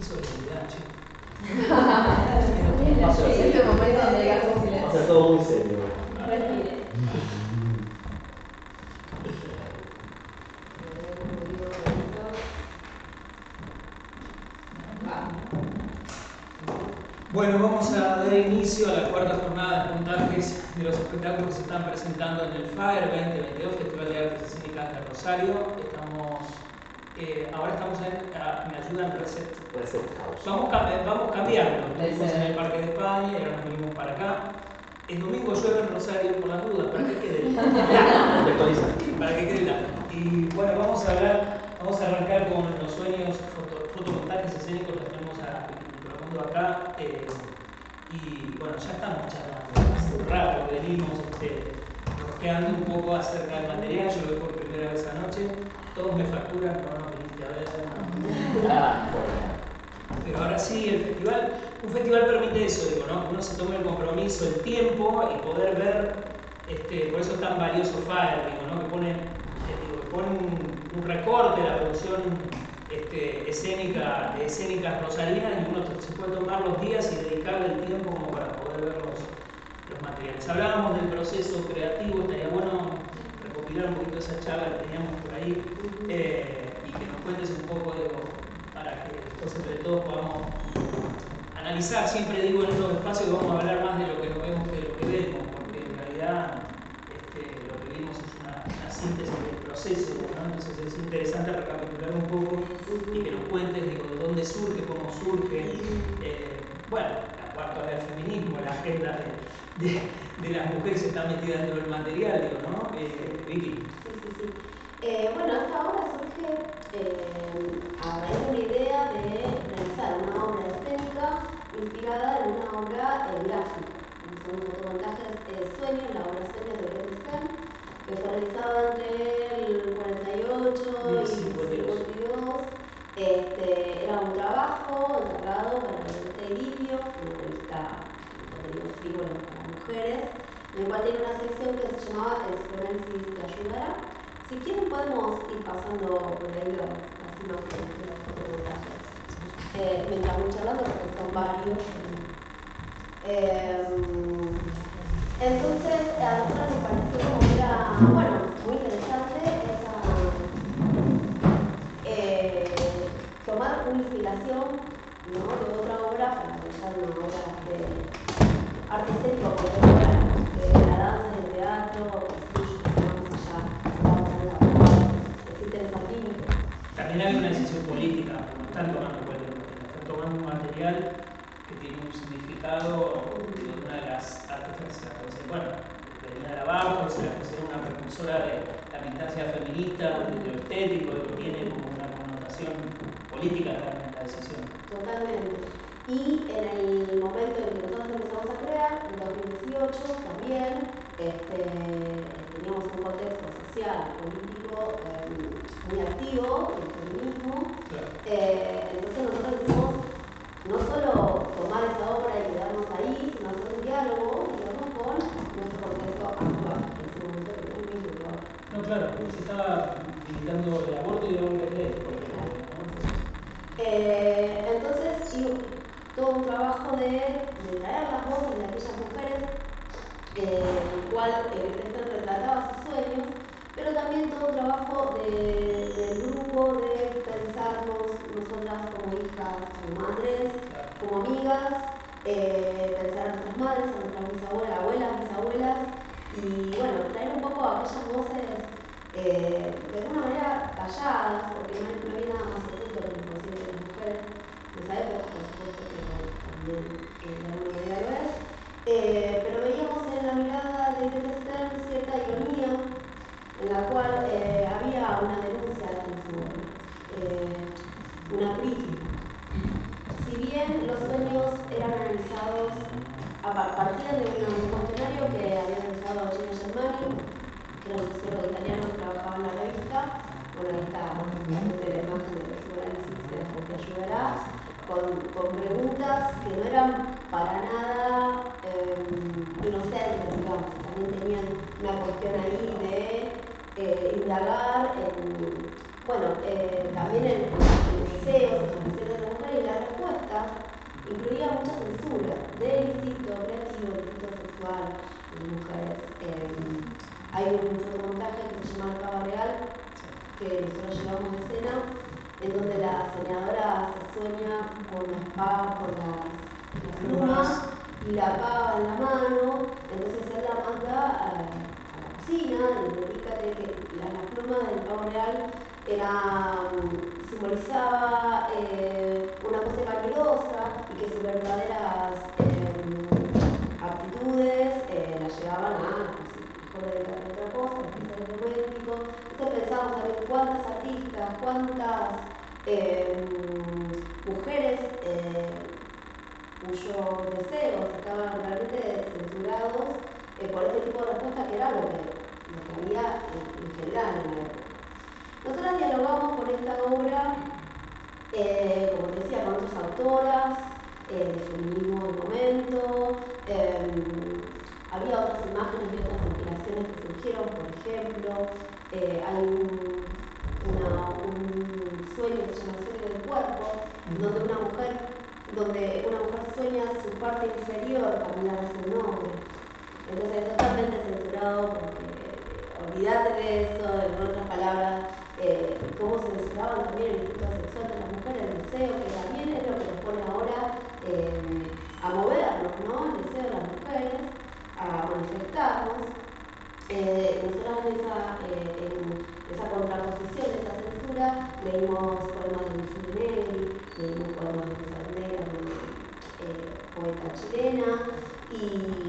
solemnidad, che. En este momento donde digamos silencio. Va a ser todo muy serio. Respire. Bueno, vamos a dar inicio a la cuarta jornada de puntajes de los espectáculos que se están presentando en el FAER 2022, Festival de Artes Escénicas de Rosario. Ahora estamos me ayudan Reset. Vamos cambiando. Estuvimos en el Parque de España y ahora nos venimos para acá. El domingo llueve en Rosario por las dudas, para que quede para que quede claro. Y bueno, vamos a arrancar con los sueños, fotomontajes escénicos, los tenemos microfondo acá. Y bueno, ya estamos charlando hace un rato, venimos rosqueando un poco acerca del material. Yo lo vi por primera vez anoche, todos me facturan, no viniste a ver. Pero ahora sí, un festival permite eso, digo, ¿no? Uno se toma el compromiso, el tiempo y poder ver, por eso es tan valioso FAER, digo, ¿no? Que pone un recorte de la producción escénica, de escénicas rosarinas, y uno se puede tomar los días y dedicarle el tiempo como para poder ver los materiales. Hablábamos del proceso creativo, estaría bueno recopilar un poquito esa charla que teníamos por ahí y que nos cuentes un poco, para que después entre todos podamos analizar. Siempre digo en estos espacios que vamos a hablar más de lo que no vemos que de lo que vemos, porque en realidad lo que vimos es una síntesis del proceso, ¿no? Entonces es interesante recapitular un poco y que nos cuentes, de dónde surge, cómo surge, la cuarta ola del feminismo, la agenda de las mujeres que están metidas dentro del material, ¿no? Vicky. Sí. Bueno, esta obra surge a raíz de una idea de realizar una obra escénica inspirada en una obra gráfica. Son fotomontajes Sueños, la obra Sueños de Greta Stern, que fue realizada entre el 48 y el 52. Era un trabajo encargado para la revista Idilio, una revista de contenido frívolo para mujeres, en el cual tiene una sección que se llamaba El psicoanálisis te ayudará. Si quieren podemos ir pasando por ahí las imágenes de los fotomontajes mientras voy charlando, porque son varios. Entonces a nosotros nos pareció como que era muy interesante tomar una inspiración, ¿no?, de otra obra para realizar una obra de arte escénico contemporáneo, de la danza, del teatro, existen esos límites. También hay una decisión política, no están tomando cualquier cosa, están tomando un material que tiene un significado de una de las artes que se venía de abajo, se la considera una precursora de la militancia feminista, de lo estético, de lo que tiene como una connotación política realmente la decisión. Totalmente. Y en el momento en que nosotros empezamos a crear, en 2018 también, teníamos un contexto social, político muy activo, el feminismo. Claro. Entonces nosotros decidimos no solo tomar esa obra y quedarnos ahí, sino hacer un diálogo, digamos, con nuestro contexto actual, en ese momento que es muy actual. No, claro, se estaba militando el aborto y el hombre de ley, por ejemplo, ¿no? Entonces, todo un trabajo de traer las voces de aquellas mujeres, el cual retrataba sus sueños, pero también todo un trabajo del grupo de pensarnos nosotras como hijas, como madres, como amigas, pensar a nuestras madres, a nuestras bisabuelas, bisabuelas, y traer un poco a aquellas voces de alguna manera calladas, porque no había nada más oculto que el inconsciente de las mujeres de esa época, por supuesto que también de alguna manera lo es, pero veíamos en la mirada de Greta Stern cierta ironía en la cual había una denuncia en su obra, una crítica. Si bien los sueños eran analizados partían de un cuestionario que había realizado Gino Germani, que era un sociólogo italiano que trabajaba en la revista. Ahí está básicamente la imagen del psicoanálisis te ayudará, con preguntas que no eran para nada inocentes, digamos. También tenían una cuestión ahí de indagar también en deseos de las mujeres, y la respuesta propuestas incluía mucha censura del instinto creativo, del instinto sexual de mujeres. Hay un fotomontaje que se llama El Pavo Real, que nosotros llevamos de escena, en donde la soñadora se sueña con la espada, con las plumas y la pava en la mano. Entonces él la manda a la cocina y le indica que la pluma del Pavo Real simbolizaba una pose vanidosa y que sus verdaderas aptitudes las llevaban a mejor dedicarse a otra cosa, a ser doméstico. Entonces pensamos también cuántas artistas, cuántas mujeres cuyos deseos estaban realmente censurados por este tipo de respuesta, que era lo que había en general en la época. Nosotras dialogamos con esta obra, como te decía, con otras autoras de feminismo del momento. Había otras imágenes y otras inspiraciones que surgieron. Por ejemplo, hay un sueño que se llama El sueño del cuerpo, donde una mujer sueña su parte inferior cambiar hacia un hombre. Entonces es totalmente censurado, porque olvídate de eso. En otras palabras, cómo se censuraban también el instinto sexual de las mujeres, el deseo, que también es lo que nos pone ahora a movernos, ¿no? El deseo de las mujeres, a manifestarnos. Nosotras en esa contraposición, esa censura, leímos poemas de Luis Negri, leímos poemas de Sandera, una poeta chilena, y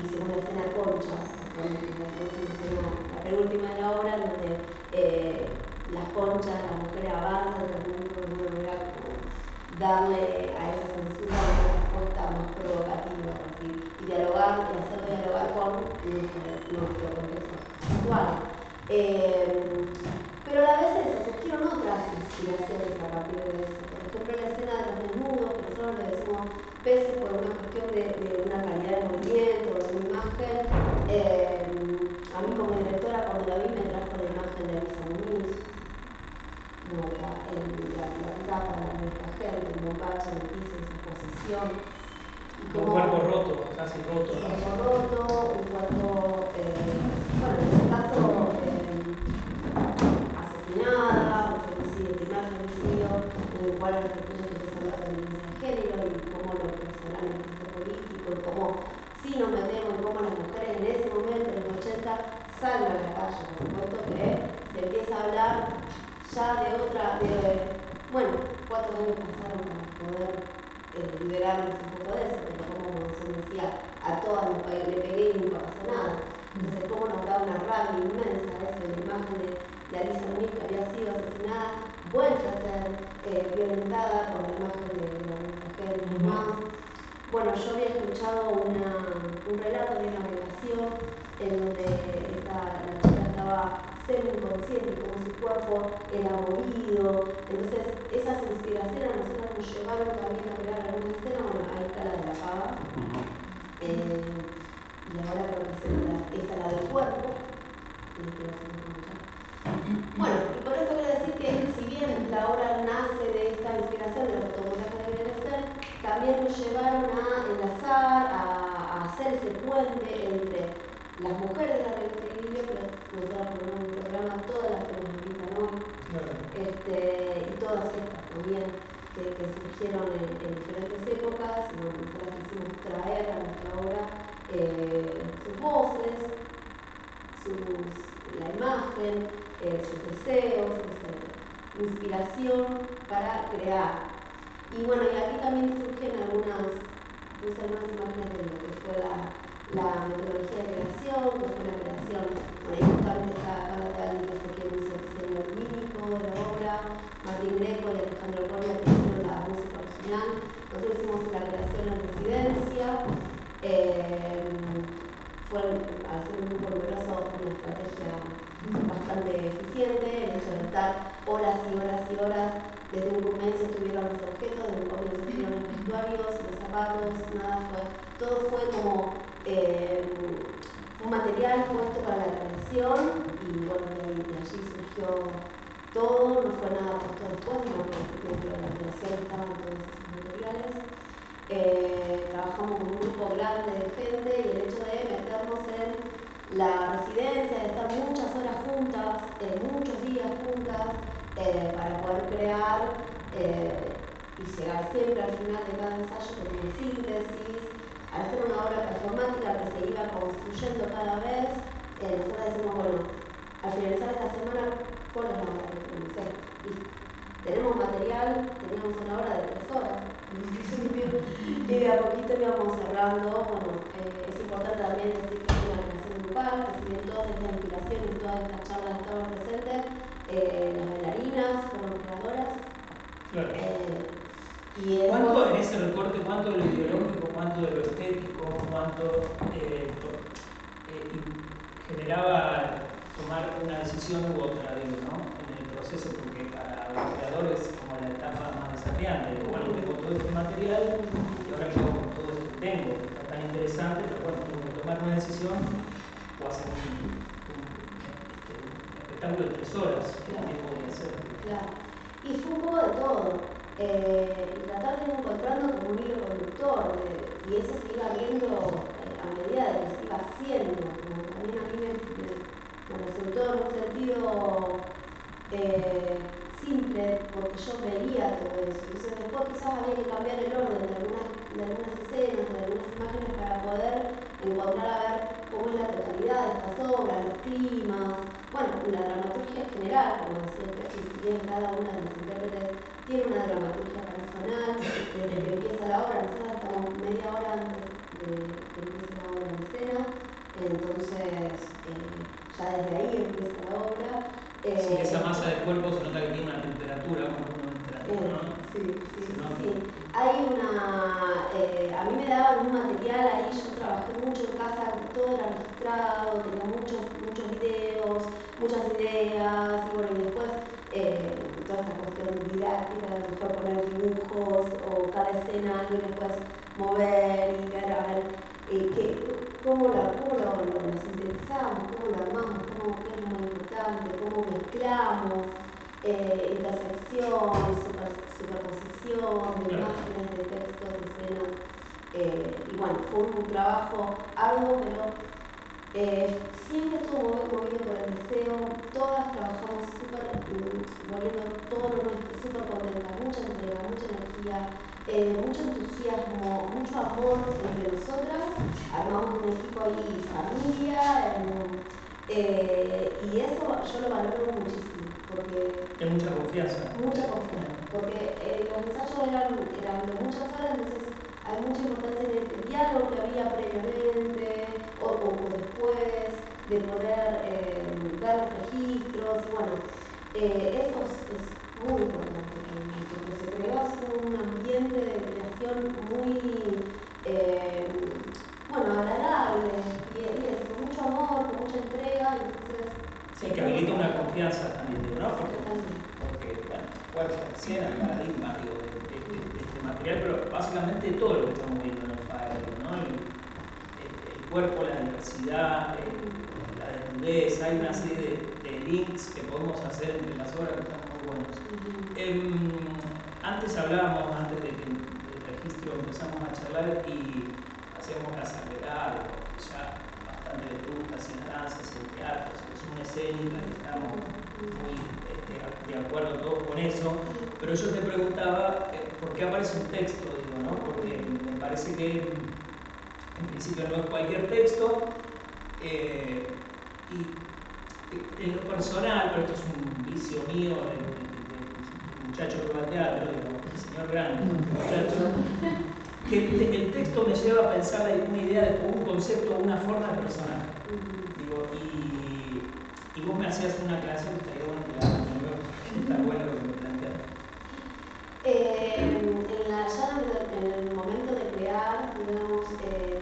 hicimos la escena Conchas, la penúltima de la obra, donde las conchas, las mujeres avanzan, también de alguna manera como darle a esa censura una respuesta más provocativa, y dialogar, y hacerlo dialogar con nuestro contexto actual. Pero a la vez surgieron otras inspiraciones a partir de eso. Por ejemplo, la escena de los desnudos, que nosotros le decimos peces por una cuestión de una calidad de movimiento, de una imagen. A mí como directora, cuando la vi, me trajo la imagen de Elisa Muniz, la tapa de la nuestra gente, el bombacho, el piso, esa posición. Un cuerpo roto, casi roto. Un cuerpo roto, un cuerpo, bueno, en este caso, asesinada, un femicidio, primer femicidio, en el cual los recursos empiezan a hablar de violencia de género y cómo lo expresaran en el texto político, y cómo sí nos metemos en cómo las mujeres en ese momento, en los 80, salen a la calle. Por supuesto que se empieza a hablar ya de otra, bueno, 4 años pasaron para poder liberarnos un poco de eso, pero como se decía, a todas le pegué y nunca pasó nada. Entonces, cómo nos da una rabia inmensa eso, la imagen de Elisa Muniz, que había sido asesinada, vuelve a ser violentada por la imagen de la mujer y demás. Bueno, yo había escuchado un relato de una violación en donde la chica estaba semi-inconsciente, como su cuerpo era movido. Entonces, esas inspiraciones a nosotros nos llevaron también a crear alguna escena. Bueno, ahí está la de la pava. Y ahora creo que esta la del cuerpo. Bueno, y con esto quiero decir que si bien la obra nace de esta inspiración de los fotomontajes de Berenster, también nos llevaron a enlazar, a hacer ese puente entre las mujeres de la revista Equilibrio, pero nosotros ponemos en el programa todas las que nos invitan hoy, y todas estas también que surgieron en diferentes épocas. Bueno, nosotros quisimos traer a nuestra obra sus voces, la imagen, sus deseos, inspiración para crear. Y bueno, y aquí también surgen algunas imágenes de lo que fue la metodología de creación, que fue una creación, bueno, ahí justamente está Carla Tealdi, que fue quien hizo el diseño lumínico de la obra, Martín Greco y Alejandro Coria, que hicieron la música original. Nosotros hicimos la creación en residencia. Fue, al ser un grupo numeroso, una estrategia bastante eficiente. El hecho de estar horas y horas y horas, desde un comienzo estuvieron los objetos, desde un comienzo estuvieron los vestuarios, los zapatos, todo fue como un material puesto para la creación, y bueno, de allí surgió todo. No fue nada puesto después, sino que dentro de la creación estaban todos esos materiales. grande de gente, y el hecho de meternos en la residencia, de estar muchas horas juntas, muchos días juntas, para poder crear y llegar siempre al final de cada ensayo con una síntesis. Al ser una obra performática que se iba construyendo cada vez, nosotros decimos, bueno, al finalizar esta semana, ¿cuál es la obra que tenemos? Y tenemos material, teníamos una obra de 3 horas, y de a poquito íbamos cerrando. Bueno, es importante también decir que es una creación grupal, que si bien todas estas inspiraciones, todas estas charlas estaban presentes, las bailarinas fueron creadoras. Claro. ¿Cuánto en ese recorte, cuánto de lo ideológico, cuánto de lo estético, cuánto generaba tomar una decisión u otra, digo, ¿no? En el proceso, porque para los creadores es como la etapa más desafiante. Digo, bueno, tengo todo este material y ahora yo con todo esto que tengo, está tan interesante, pero bueno, tengo que tomar una decisión o hacer un espectáculo de 3 horas, que también podría ser. Claro. Y fue un poco de todo. Y tratar de ir encontrando como un hilo conductor, y eso se iba viendo a medida de que se iba haciendo. Como también a mí me resultó en un sentido simple, porque yo veía todo eso. Entonces después quizás había que cambiar el orden de algunas escenas, de algunas imágenes, para poder encontrar a ver cómo es la totalidad de estas obras, los climas, bueno, la dramaturgia general, como siempre, y si bien cada una de los intérpretes tiene una dramaturgia personal, desde que empieza la obra, nosotros estamos media hora antes de que empiece la obra en escena, entonces ya desde ahí empieza la obra. Sí, esa masa del cuerpo se nota que tiene una temperatura, ¿no? Sí. Hay a mí me daban un material ahí, yo trabajé mucho en casa, todo era registrado, tenía muchos videos, muchas ideas, y bueno, y después toda esta cuestión didáctica, de mejor poner dibujos o cada escena y después mover y ver a ver cómo lo sintetizamos, cómo lo armamos, qué es lo más importante, cómo mezclamos intersección, superposición de imágenes, de textos, de escenas. Y bueno, fue un trabajo arduo, pero siempre estuvo movido por el deseo. Todas trabajamos volviendo todo lo nuestro, súper contentas, mucha entrega, mucha energía, mucho entusiasmo, mucho amor entre nosotras. Armamos un equipo ahí, familia, y eso yo lo valoro muchísimo, porque hay mucha confianza. Porque los ensayos eran de muchas horas, entonces hay mucha importancia en el diálogo que había previamente o después, de poder ver los registros. Bueno, eso es muy importante, porque se creó así un ambiente de creación muy agradable, y es con mucho amor, con mucha entrega. Entonces, sí, que habilita una confianza también, digo, ¿no? Porque bueno, cuál es la escena, el paradigma, digo, de este material, pero básicamente todo lo que estamos viendo en el FAER, ¿no? El cuerpo, la diversidad, la desnudez, hay una serie de links que podemos hacer entre las obras que están muy buenos. Antes hablábamos, antes de que el registro empezamos a charlar y hacíamos las salvedades, porque ya bastante vetustas en danzas, en teatros, es una escénica, y estamos muy de acuerdo todos con eso, pero yo te preguntaba por qué aparece un texto, digo, ¿no? Porque me parece que en principio no es cualquier texto, y en lo personal, pero esto es un vicio mío, el muchacho que va al teatro, el señor grande, el muchacho, que el texto me lleva a pensar una idea, un concepto, una forma de personaje. Digo, y vos me hacías una aclaración que estaría bueno que la hagas de nuevo, porque está bueno lo que me planteaste. En el momento de crear, digamos,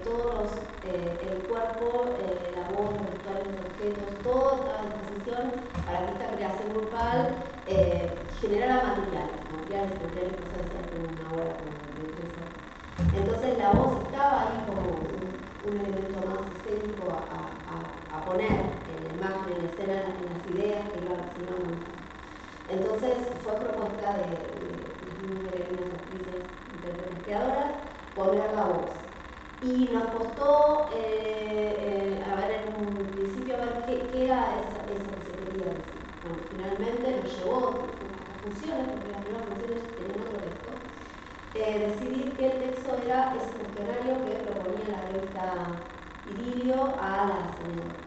todos el cuerpo, la voz, los vestuarios, los objetos, todo estaba a disposición para que esta creación grupal generara materiales que se hacían en una hora de 3 horas. Entonces la voz estaba ahí como un elemento más escénico a poner en la imagen, en la escena, en las ideas que iban manejando. Entonces fue propuesta de las mismas bailarinas, actrices, intérpretes, creadoras, poner la voz. Y nos costó, a ver, en un principio, a ver qué era eso que se quería decir. Bueno, finalmente nos llevó a funciones, porque las primeras funciones tenían otro texto, decidir que el texto era ese cuestionario que proponía la revista Idilio a las señoras.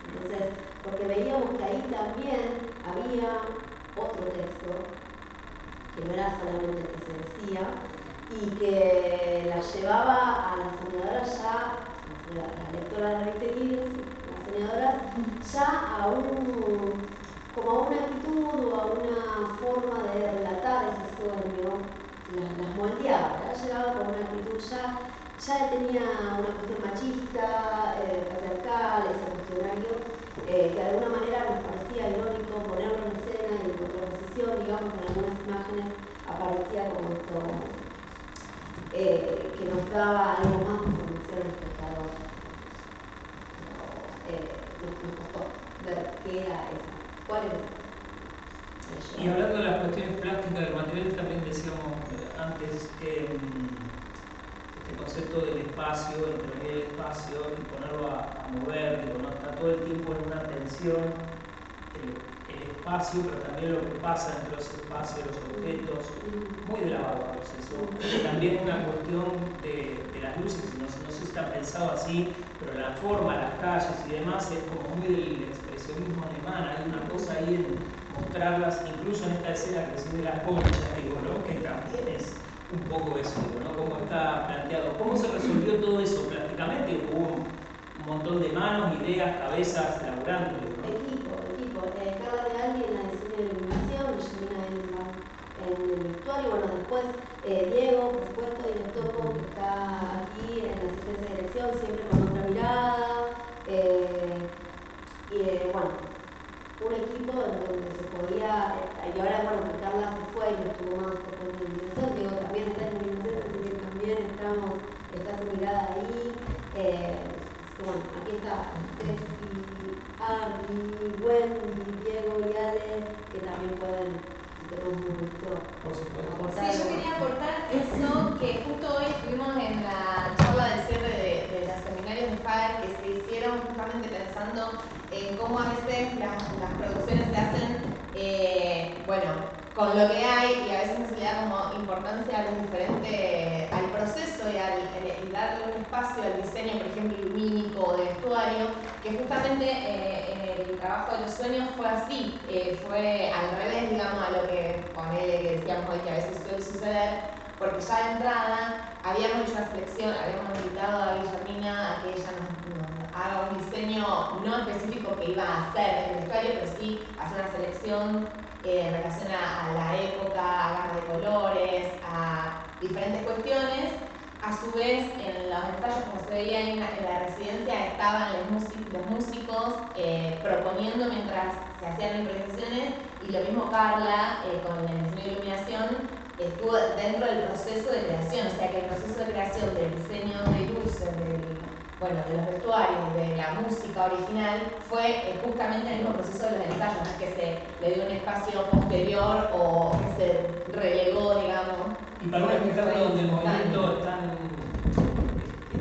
Entonces, porque veíamos que ahí también había otro texto, que no era solamente el que se decía, y que la llevaba a las soñadoras ya, la lectora de la revista Idilio, las soñadoras, ya a como a una actitud o a una forma de relatar ese sueño, las moldeaba, ya llegaba con una actitud, ya tenía una cuestión machista, patriarcal, ese cuestionario, que de alguna manera nos parecía irónico ponerlo en escena y en contraposición, digamos, en algunas imágenes aparecía como esto, que nos daba algo más de información al espectador. Nos costó ver qué era eso, cuál era eso. Y hablando de las cuestiones plásticas del material, también decíamos antes este concepto del espacio, intervenir el espacio y ponerlo a mover, que no está todo el tiempo en una tensión, el espacio, pero también lo que pasa entre los espacios, los objetos, muy de la Bauhaus eso. También una cuestión de las luces, no sé si está pensado así, pero la forma, las calles y demás es como muy del expresionismo alemán, hay una cosa ahí en mostrarlas, incluso en esta escena que se de las conchas, digo, ¿no? Que también es un poco eso, ¿no? Cómo está planteado, cómo se resolvió todo eso plásticamente, hubo un montón de manos, ideas, cabezas laburando, ¿no? Equipo. Carla de Albi en la diseño de iluminación, Yamina en el vestuario, bueno, después Diego, por supuesto, director Toco, que está aquí en la asistencia de dirección, siempre con otra mirada, bueno, un equipo en donde se podía, y ahora bueno, que Carla se fue y no estuvo más después de la iluminación, Diego también está en la iluminación, así que también está su mirada ahí, bueno, aquí está Steffi, Ari, Wendy, Diego y Ale, que también pueden, si tenemos un momento, aportar. Sí, yo quería aportar eso, que justo hoy estuvimos en la charla del cierre de los seminarios de FAER que se hicieron justamente pensando en cómo a veces las producciones se hacen, bueno, con lo que hay, y a veces no se le da como importancia a los diferentes, al proceso y darle un espacio al diseño, por ejemplo, lumínico o de vestuario, que justamente en el trabajo de los sueños fue así, fue al revés, digamos, a lo que ponele que decíamos hoy que a veces suele suceder, porque ya de entrada habíamos hecho una selección, habíamos invitado a Guillermina a que ella nos haga un diseño no específico que iba a hacer el vestuario, pero sí hacer una selección en relación a la época, a gama de colores, a diferentes cuestiones. A su vez, en los ensayos, como se veía en la residencia, estaban los músicos proponiendo mientras se hacían improvisaciones, y lo mismo Carla, con el diseño de iluminación, estuvo dentro del proceso de creación, o sea que el proceso de creación del diseño de luces, de los vestuarios, de la música original, fue justamente el mismo proceso de los ensayos, no es que se le dio un espacio posterior o que se relegó, digamos. Y para un espectáculo donde el movimiento es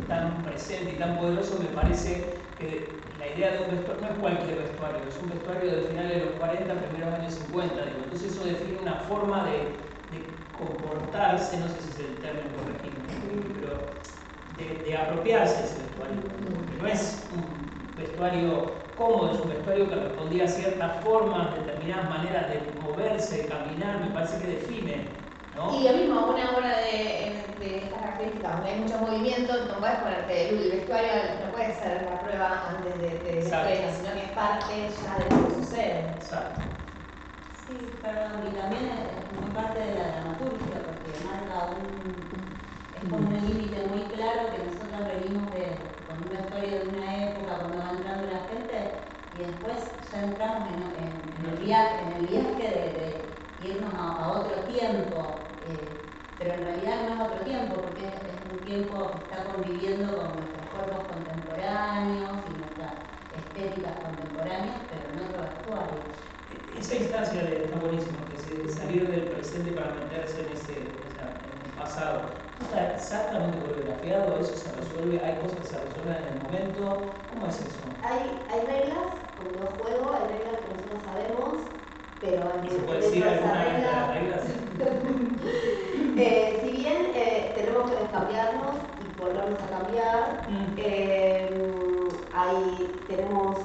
tan presente y tan poderoso, me parece que la idea de un vestuario no es cualquier vestuario, es un vestuario del final de los 40, primeros años 50, digo. Entonces eso define una forma de comportarse, no sé si es el término correcto, pero de apropiarse de ese vestuario, porque no es un vestuario cómodo, es un vestuario que respondía a ciertas formas, determinadas maneras de moverse, de caminar, me parece que define, ¿no? Y lo mismo, una obra de estas características, donde hay mucho movimiento, no puedes ponerte el vestuario, no puede ser la prueba antes del estreno, sino que es parte ya de lo que sucede. Exacto. Sí, perdón, y también es muy parte de la dramaturgia, porque marca es como un límite muy claro que nosotros venimos con un vestuario de una época cuando va entrando la gente, y después ya entramos en el viaje de irnos a otro tiempo, pero en realidad no es otro tiempo, porque es un tiempo que está conviviendo con nuestros cuerpos contemporáneos y nuestras estéticas contemporáneas, pero en otro vestuario. Esa instancia está buenísima, que se salir del presente para meterse en el pasado. ¿Está exactamente coreografiado? ¿Eso se resuelve? ¿Hay cosas que se resuelven en el momento? ¿Cómo es eso? Hay reglas, cuando yo juego, hay reglas que nosotros sabemos, pero ¿Y se puede decir alguna de las reglas? Si bien tenemos que cambiarnos y volvernos a cambiar, tenemos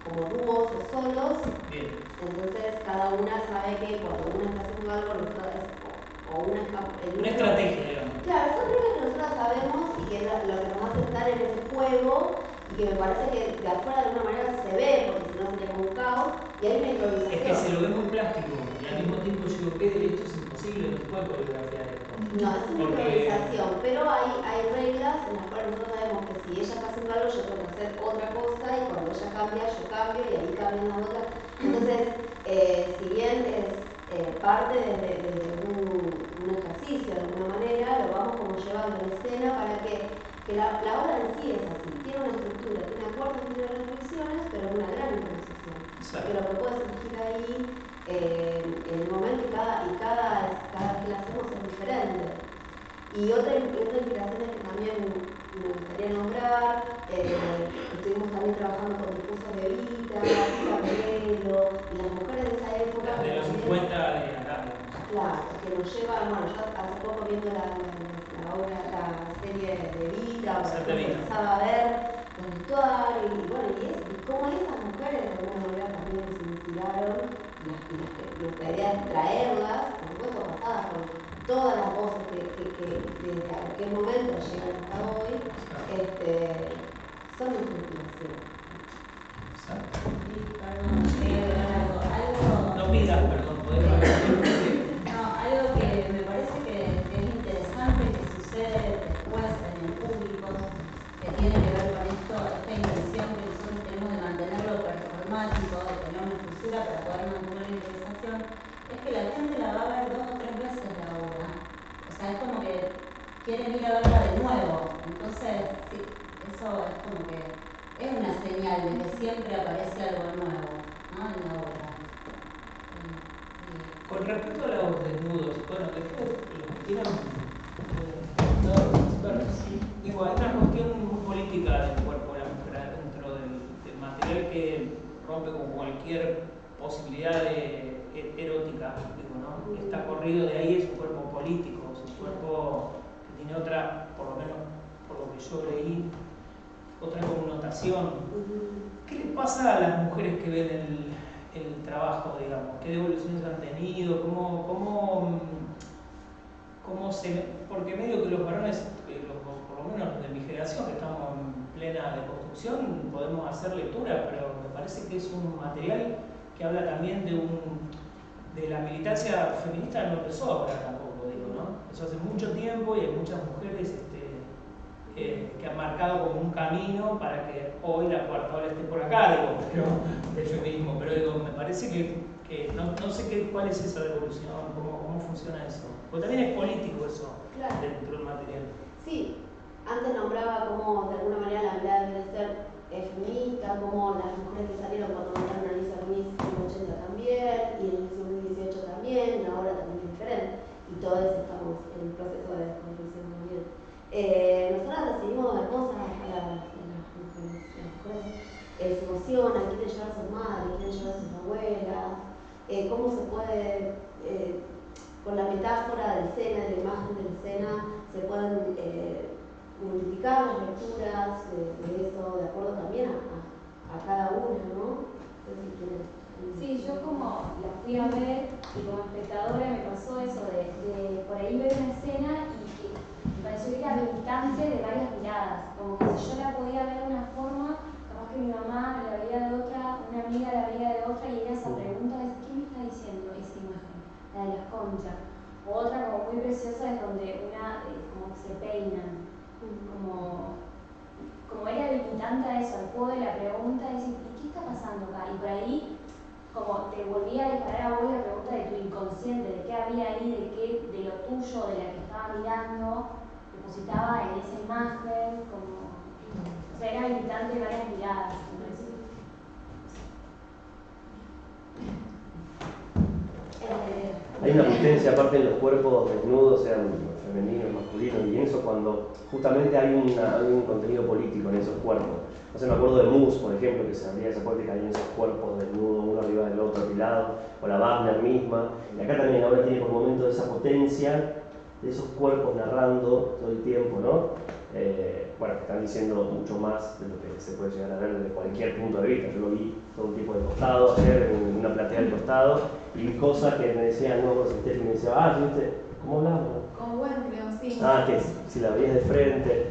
como dúos o solos. Bien. Entonces cada una sabe que cuando una está haciendo algo, una estrategia, digamos. Claro, son reglas que nosotros sabemos y que es lo que nos hace estar en ese juego y que me parece que de afuera de alguna manera se ve, porque si no sería como un caos, y hay una improvisación. Es que se lo ve muy plástico y al mismo tiempo yo digo, ¿qué derecho es imposible? No se puede coreografiar esto. No, es una improvisación, pero hay reglas en las cuales nosotros sabemos que si ella está haciendo algo, yo tengo que hacer otra cosa y cuando ella cambia, yo cambio y ahí cambian las otras. Entonces, si bien es parte de un ejercicio de alguna manera, lo vamos como llevando en escena para que la obra en sí es así, tiene una estructura, tiene acordes, tiene reflexiones, pero es una gran improvisación. Porque lo que puede surgir ahí en el momento y cada vez que la hacemos es diferente. Y otra inspiración es que también me gustaría nombrar, estuvimos también trabajando con discursos de Evita, Carmelo, y las mujeres de esa época. De los 50 de acá. Claro, que nos llevan, bueno, yo hace poco viendo la serie de Evita, empezaba a ver los vestuarios, y bueno, y cómo esas mujeres de alguna manera también nos inspiraron, nuestra idea es traerlas, por supuesto pasadas por todas las voces que desde aquel momento llegan hasta hoy, son nuestra inspiración. No pidas, perdón, podés algo que me parece que es interesante que sucede después en el público, que tiene que ver con esta intención que nosotros tenemos de mantenerlo performático, de tener una estructura para poder mantener la improvisación, es que la gente la va a ver 2 o 3 veces la obra. O sea, es como que quieren ir a verla de nuevo. Entonces, sí, eso es como que es una señal de que siempre aparece algo nuevo, ¿no? En la obra. Con respecto a los desnudos, bueno, después los que quieran digo, hay una cuestión muy política del cuerpo de la mujer dentro del material que rompe con cualquier posibilidad erótica, digo, ¿no? Está corrido de ahí, es un cuerpo político, es un cuerpo que tiene otra, por lo menos por lo que yo leí, otra connotación. ¿Qué les pasa a las mujeres que ven el trabajo, digamos? ¿Qué devoluciones han tenido? ¿Cómo se...? Porque medio que los varones, por lo menos los de mi generación, que estamos en plena deconstrucción, podemos hacer lectura, pero me parece que es un material que habla también de la militancia feminista, no empezó ahora tampoco, digo, ¿no? Eso hace mucho tiempo y hay muchas mujeres que han marcado como un camino para que hoy la cuarta ola esté por acá, digo, pero del feminismo, pero digo, me parece que no sé cuál es esa devolución, cómo funciona eso. Porque también es político eso, claro, dentro del material. Sí, antes nombraba cómo de alguna manera la mirada debe ser feminista, como las mujeres que salieron cuando mataron a Lisa Ruiz en el 80 también, y en el 2018 también, y ahora también es diferente, y todos estamos en el proceso de desconstrucción también. Nosotros recibimos cosas a las mujeres, se emocionan, quieren llevar a sus madres, quieren llevar a sus abuelas, cómo se puede, con la metáfora del Sena, de la imagen del Sena, se pueden multiplicar las lecturas de eso, de acuerdo también a cada una, ¿no? Sí, yo como la fui a ver y como espectadora me pasó eso de por ahí ver una escena y que me pareció que era militante de varias miradas, como que si yo la podía ver de una forma, capaz que mi mamá la veía de otra, una amiga la veía de otra y era esa pregunta de ¿qué me está diciendo esa imagen? La de las conchas. O otra como muy preciosa es donde una como que se peinan, como era limitante a eso, al juego de la pregunta, de decir, ¿qué está pasando acá? Y por ahí como te volvía a disparar a vos la pregunta de tu inconsciente, de qué había ahí, de lo tuyo, de la que estaba mirando, depositaba en esa imagen, o sea, era limitante de varias miradas, me parece. Hay una potencia aparte en los cuerpos desnudos, sean femenino, el masculino, y en eso cuando justamente hay un contenido político en esos cuerpos. No sé, me acuerdo de Mus, por ejemplo, que se abría esa puerta y caían esos cuerpos desnudos, uno arriba del otro, apilado, o la Wagner misma. Y acá también ahora tiene por momentos esa potencia de esos cuerpos narrando todo el tiempo, ¿no? Bueno, que están diciendo mucho más de lo que se puede llegar a ver desde cualquier punto de vista. Yo lo vi todo un tipo de costado, ayer en una platea del costado, y vi cosas que me decían, no, pues Steffi me decía, ¿viste? ¿Cómo hablamos? Como bueno, creo, sí. Que si la veías de frente.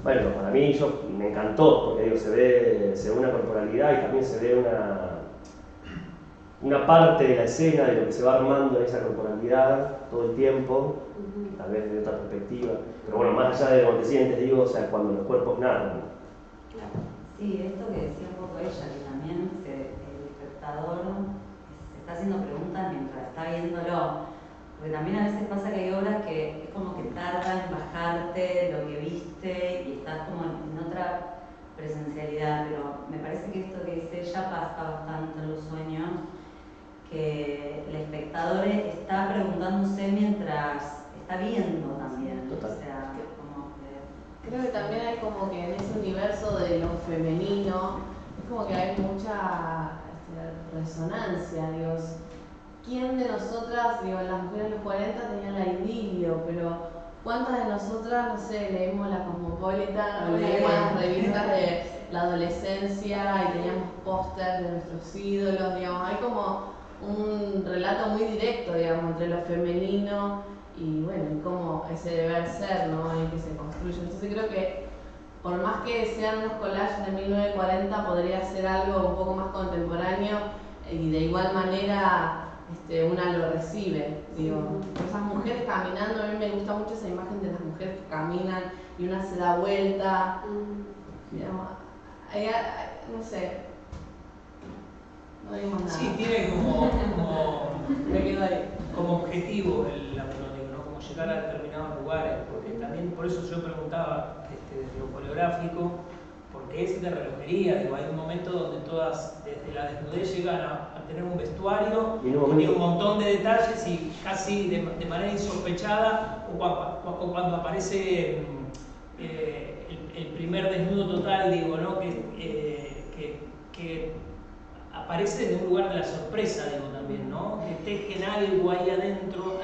Bueno, para mí me encantó, porque digo, se ve una corporalidad y también se ve una parte de la escena de lo que se va armando en esa corporalidad todo el tiempo, tal vez desde otra perspectiva, pero bueno, más allá de lo que sientes, digo, o sea, cuando los cuerpos narran. Sí, esto que decía un poco ella, que también el espectador se está haciendo preguntas mientras está viéndolo, porque también a veces pasa que hay obras que es como que tarda en bajarte lo que viste y estás como en otra presencialidad, pero me parece que esto que dice ella pasa bastante en los sueños, que el espectador está preguntándose mientras está viendo también. Total. O sea, como que... Creo que también hay como que en ese universo de lo femenino, es como que hay mucha resonancia, digo. ¿Quién de nosotras, digo, las mujeres de los 40 tenían la idilio, pero cuántas de nosotras, no sé, leímos la Cosmopolitan, leímos las revistas de la adolescencia y teníamos pósters de nuestros ídolos, digamos, hay como un relato muy directo, digamos, entre lo femenino y bueno, y cómo ese deber ser, ¿no? Y que se construye. Entonces creo que por más que sean unos collages de 1940, podría ser algo un poco más contemporáneo y de igual manera una lo recibe, digo. Esas mujeres caminando, a mí me gusta mucho esa imagen de las mujeres que caminan y una se da vuelta, digamos, no sé, no digamos nada. Sí, tiene me quedo ahí. como objetivo el autónico, ¿no? Como llegar a determinados lugares, porque también por eso yo preguntaba desde lo coreográfico, porque es de relojería, digo, hay un momento donde todas desde la desnudez llegan a tener un vestuario y tiene un montón de detalles y casi de manera insospechada, o cuando aparece el primer desnudo total, digo, ¿no? Que aparece desde un lugar de la sorpresa, digo, también, ¿no? Que tejen algo ahí adentro,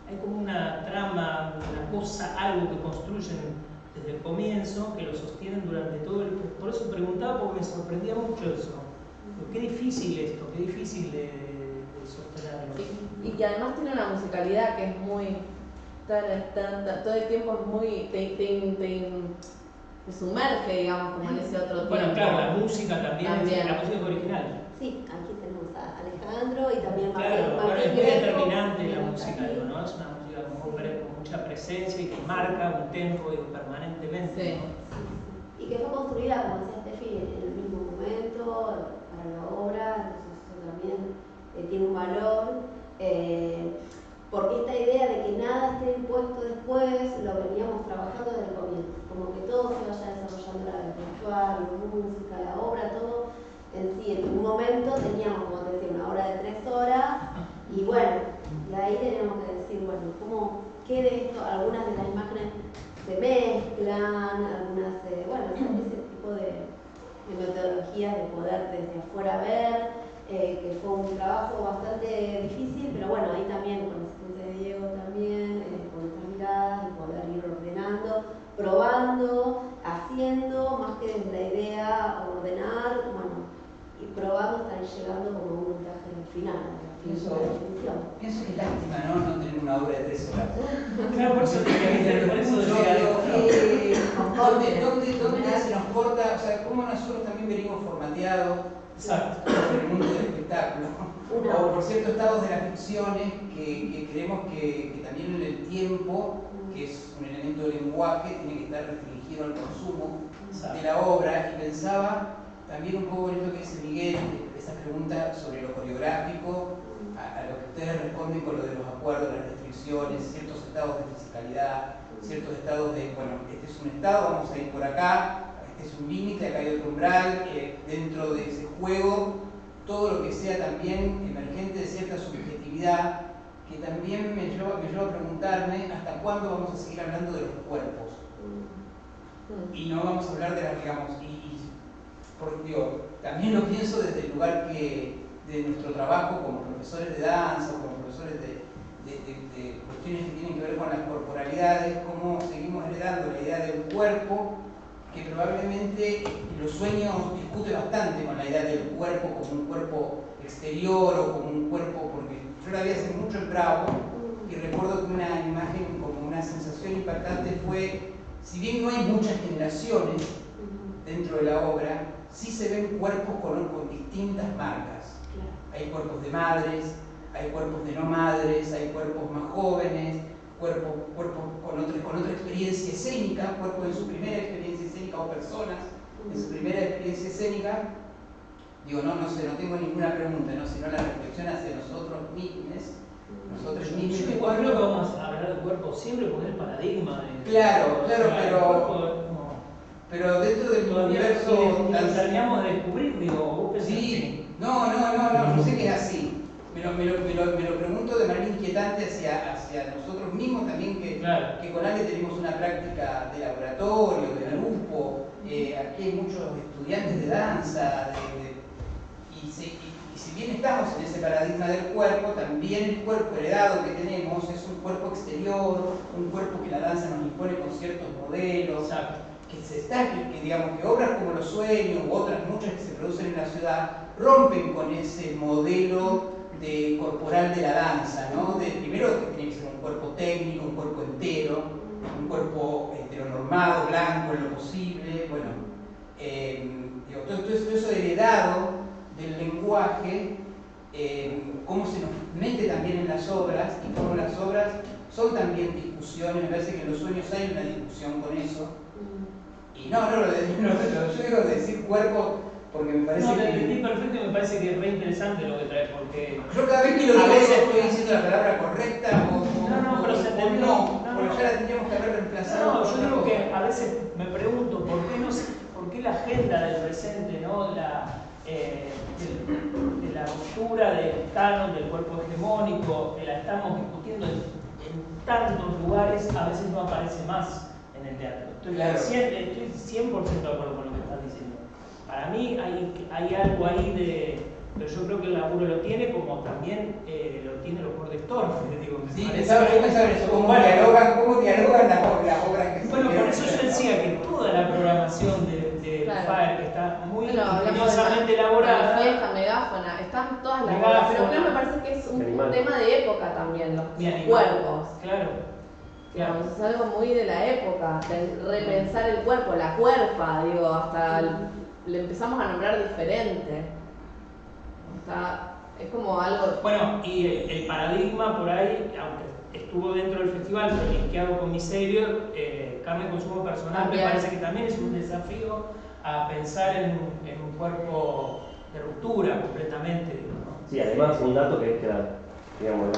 hay como una trama, una cosa, algo que construyen desde el comienzo, que lo sostienen durante todo el... Por eso preguntaba, porque me sorprendía mucho eso. Qué difícil esto, qué difícil de sostenerlo. Y que además tiene una musicalidad que es muy... todo el tiempo es muy... te sumerge, digamos, como en ese otro tiempo. Bueno, claro, la música también. La música es original. Sí, aquí tenemos a Alejandro y también Claro, Martín es muy Greco, determinante la música, digo, ¿no? Es una música con mucha presencia y que marca un tempo permanentemente. Sí. ¿No? Y que fue construida, como decía Steffi, en el mismo momento para la obra, entonces eso también tiene un valor. Porque esta idea de que nada esté impuesto después lo veníamos trabajando desde el comienzo, como que todo se vaya desarrollando, la vestuario, la música, la obra, todo en sí. En un momento teníamos, como te decía, una obra de 3 horas y bueno, y ahí teníamos que decir, bueno, ¿qué de esto? Algunas de las imágenes se mezclan, algunas, bueno, ese tipo de metodologías de poder desde afuera ver, que fue un trabajo bastante difícil, pero bueno, ahí también con la asistencia de Diego también, con otras miradas y poder ir ordenando, probando, haciendo, más que desde la idea ordenar, bueno, y probando hasta ir llegando como un montaje final. Pienso que es lástima, ¿no? No tener una obra de 3 horas. Claro, por eso ¿Dónde ya se nos corta? O sea, cómo nosotros también venimos formateados por el mundo del espectáculo. O por ciertos estados de las ficciones que creemos que también en el tiempo, que es un elemento de lenguaje, tiene que estar restringido al consumo de la obra. Y pensaba también un poco en esto que dice Miguel, esa pregunta sobre lo coreográfico, a lo que ustedes responden con lo de los acuerdos, las restricciones, ciertos estados de fisicalidad, ciertos estados de, bueno, este es un estado, vamos a ir por acá, este es un límite, acá hay otro umbral, dentro de ese juego, todo lo que sea también emergente de cierta subjetividad, que también me lleva a preguntarme hasta cuándo vamos a seguir hablando de los cuerpos. Y no vamos a hablar de las, digamos, porque digo, también lo pienso desde el lugar de nuestro trabajo como profesores de danza, como profesores de cuestiones que tienen que ver con las corporalidades, cómo seguimos heredando la idea del cuerpo, que probablemente los sueños discute bastante con la idea del cuerpo como un cuerpo exterior o como un cuerpo, porque yo la vi hace mucho en Bravo y recuerdo que una imagen como una sensación impactante fue, si bien no hay muchas generaciones dentro de la obra, sí se ven cuerpos con distintas marcas. Hay cuerpos de madres, hay cuerpos de no madres, hay cuerpos más jóvenes, cuerpos con otra experiencia escénica, cuerpos en su primera experiencia escénica o personas en su primera experiencia escénica. Digo, no sé, no tengo ninguna pregunta, ¿no? Sino la reflexión hacia nosotros mismos. Nosotros mismos. Yo igual creo que vamos a hablar de cuerpo siempre porque es el paradigma de... Claro, pero dentro del universo... terminamos de descubrir, digo, vos pensás sí, no sé que es así. Me lo pregunto de manera inquietante hacia nosotros mismos también, que con Ale tenemos una práctica de laboratorio, de grupo, aquí hay muchos estudiantes de danza, y si bien estamos en ese paradigma del cuerpo, también el cuerpo heredado que tenemos es un cuerpo exterior, un cuerpo que la danza nos impone con ciertos modelos. Exacto. Que obras como Los Sueños u otras muchas que se producen en la ciudad rompen con ese modelo corporal de la danza, ¿no? Primero que tiene que ser un cuerpo técnico, un cuerpo entero, un cuerpo heteronormado, blanco en lo posible, bueno, todo eso heredado del lenguaje, cómo se nos mete también en las obras y cómo las obras son también discusiones. Me parece que en Los Sueños hay una discusión con eso. Y yo digo decir cuerpo porque me parece te que... entendí perfecto y me parece que es re interesante lo que traes, porque... Yo cada vez que lo digo estoy diciendo la palabra correcta pero se entendió. Porque ya la tendríamos que haber reemplazado. Yo digo que a veces me pregunto por qué la agenda del presente, ¿no? de la ruptura del canon, del cuerpo hegemónico, que la estamos discutiendo en tantos lugares, a veces no aparece más en el teatro. Estoy 100% de acuerdo con lo que estás diciendo. Para mí hay algo ahí pero yo creo que el laburo lo tiene, como también lo tienen los correctores. Sí, pensaba eso, cómo dialogan las obras que se... Bueno, por eso yo decía que toda la programación de FAER, que está muy ingeniosamente elaborada... La fiesta, megáfona, están todas las obras, pero creo que me parece que es un tema de época también, los cuerpos. Claro. Es algo muy de la época, de repensar el cuerpo, la cuerpa, hasta le empezamos a nombrar diferente. Es como algo... Bueno, y el paradigma por ahí, aunque estuvo dentro del festival, pero linkeado con Miserio, carne y consumo personal, me parece que también es un desafío a pensar en un cuerpo de ruptura completamente. ¿no? Sí, además un dato que es que la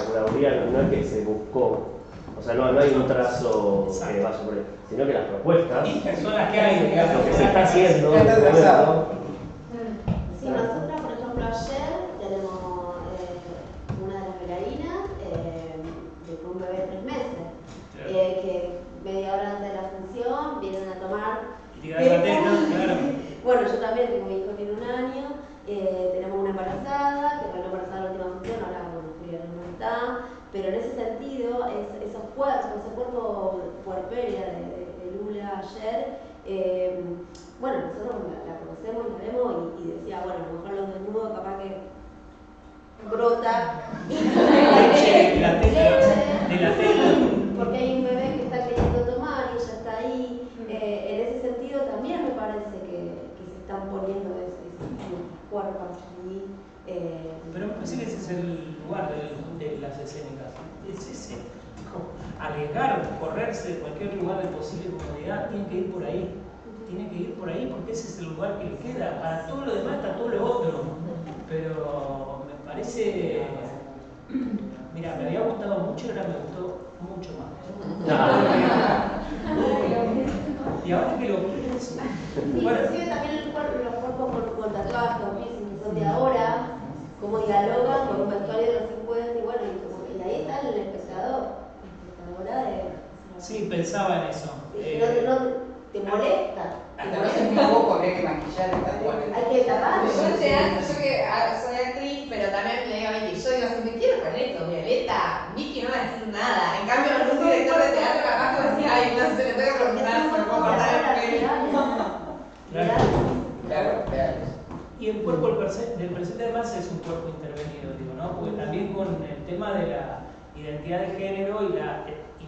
curaduría no es que se buscó. O sea, no hay un trazo que va sobre, sino que las propuestas, personas que hay, lo que se está haciendo, sí, nosotros, por ejemplo, ayer tenemos una de las bailarinas de un bebé de 3 meses, que media hora antes de la función vienen a tomar. Bueno, yo también tengo mi hijo, tiene 1 año, tenemos una embarazada, que ganó embarazada la última función, ahora Julia no está. Pero en ese sentido, ese cuerpo puerperio de Lula ayer, bueno, nosotros la conocemos y la vemos y decía, bueno, a lo mejor los desnudos capaz que brota de la tela, porque hay un bebé que está queriendo tomar y ella está ahí. En ese sentido también me parece que se están poniendo esos cuerpos allí. Pero me parece que ese es el lugar de las escénicas. Es ese. Arriesgar, correrse de cualquier lugar de posible comodidad, tiene que ir por ahí. Tiene que ir por ahí porque ese es el lugar que le queda. Para todo lo demás está todo lo otro. Pero me parece. Mira, me había gustado mucho y ahora me gustó mucho más. Y ahora que lo pienso. Inclusive también los cuerpos con tatuajes, que son de ahora, cómo dialogan con un vestuario de los 50 y bueno, y ahí está el espectador, espectadora de... Sí, pensaba en eso. ¿Te molesta? Hasta no hace muy poco habría que maquillar el tatuaje. Hay que tapar. Yo en teatro, yo que soy actriz, pero también le digo a Vicky, yo digo, si me quiero poner esto, Violeta, Vicky no va a decir nada. En cambio, un director de teatro capaz que decía, ay, no se le tengo que preguntar, se me puedo cortar el pelo. Claro. Y el cuerpo del presente además es un cuerpo intervenido, digo, ¿no? Porque también con el tema de la identidad de género y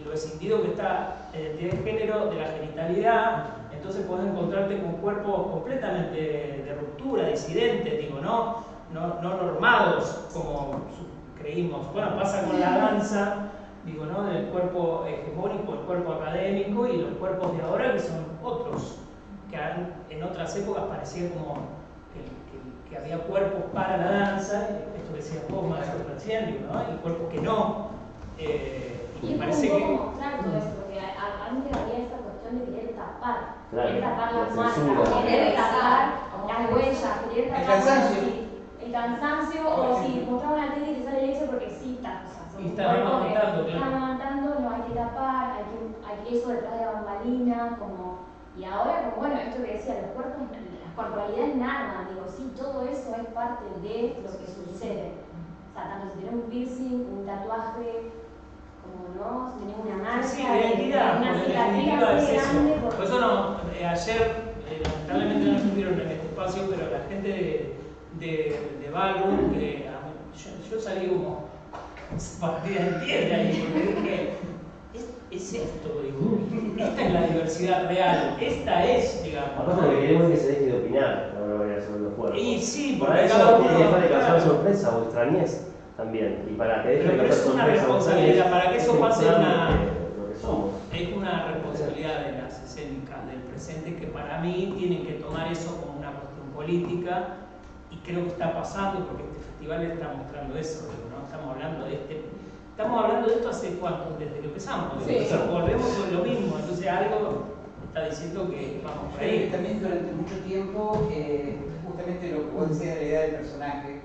lo escindido que está la identidad de género de la genitalidad, entonces podés encontrarte con cuerpos completamente de ruptura, disidentes, digo, no normados como creímos. Bueno, pasa con la danza, digo, ¿no? Del cuerpo hegemónico, el cuerpo académico y los cuerpos de ahora que son otros, que en otras épocas parecía como que había cuerpos para la danza, esto que decía vos más recién, digo, ¿no? Y cuerpos que no. Y es parece como un que poco mostrar todo eso, porque antes había esta cuestión de querer tapar, Claro, querer tapar las la marcas, censura. querer tapar las huellas, querer tapar el cansancio, o si mostraba una tele y te sale el hecho porque sí, y está amamantando, están amamantando, no hay que tapar, hay que eso detrás de bambalinas, como, y ahora como bueno, esto que decía, los cuerpos, las corporalidades nada, digo, sí, todo eso es parte de lo que sucede. O sea, tanto si tenés un piercing, un tatuaje, como no, si tenés una marca, sí, identidad, una porque cicatriz la definitiva es eso. grande. Por eso no, ayer, lamentablemente no estuvieron en este espacio, pero la gente de Ballroom, que yo salí como partida en pie de ahí, porque dije, es esto, digo, esta es la diversidad real, esta es, digamos. Aparte lo que queremos es que se deje de opinar de alguna manera sobre los cuerpos. Y sí, para porque eso cada tiene que dejar de causar claro. sorpresa o extrañez también. Y para que deje de Pero causar es una sorpresa o responsabilidad, extrañez, para que eso hay pase mostrar una... lo que somos. Es una responsabilidad de las escénicas del presente que para mí tienen que tomar eso como una cuestión política y creo que está pasando porque este festival está mostrando eso, ¿no? Estamos hablando de esto hace cuánto, desde que empezamos, sí. Volvemos con lo mismo, entonces algo está diciendo que vamos por ahí. También durante mucho tiempo, justamente lo que vos decías de la idea del personaje,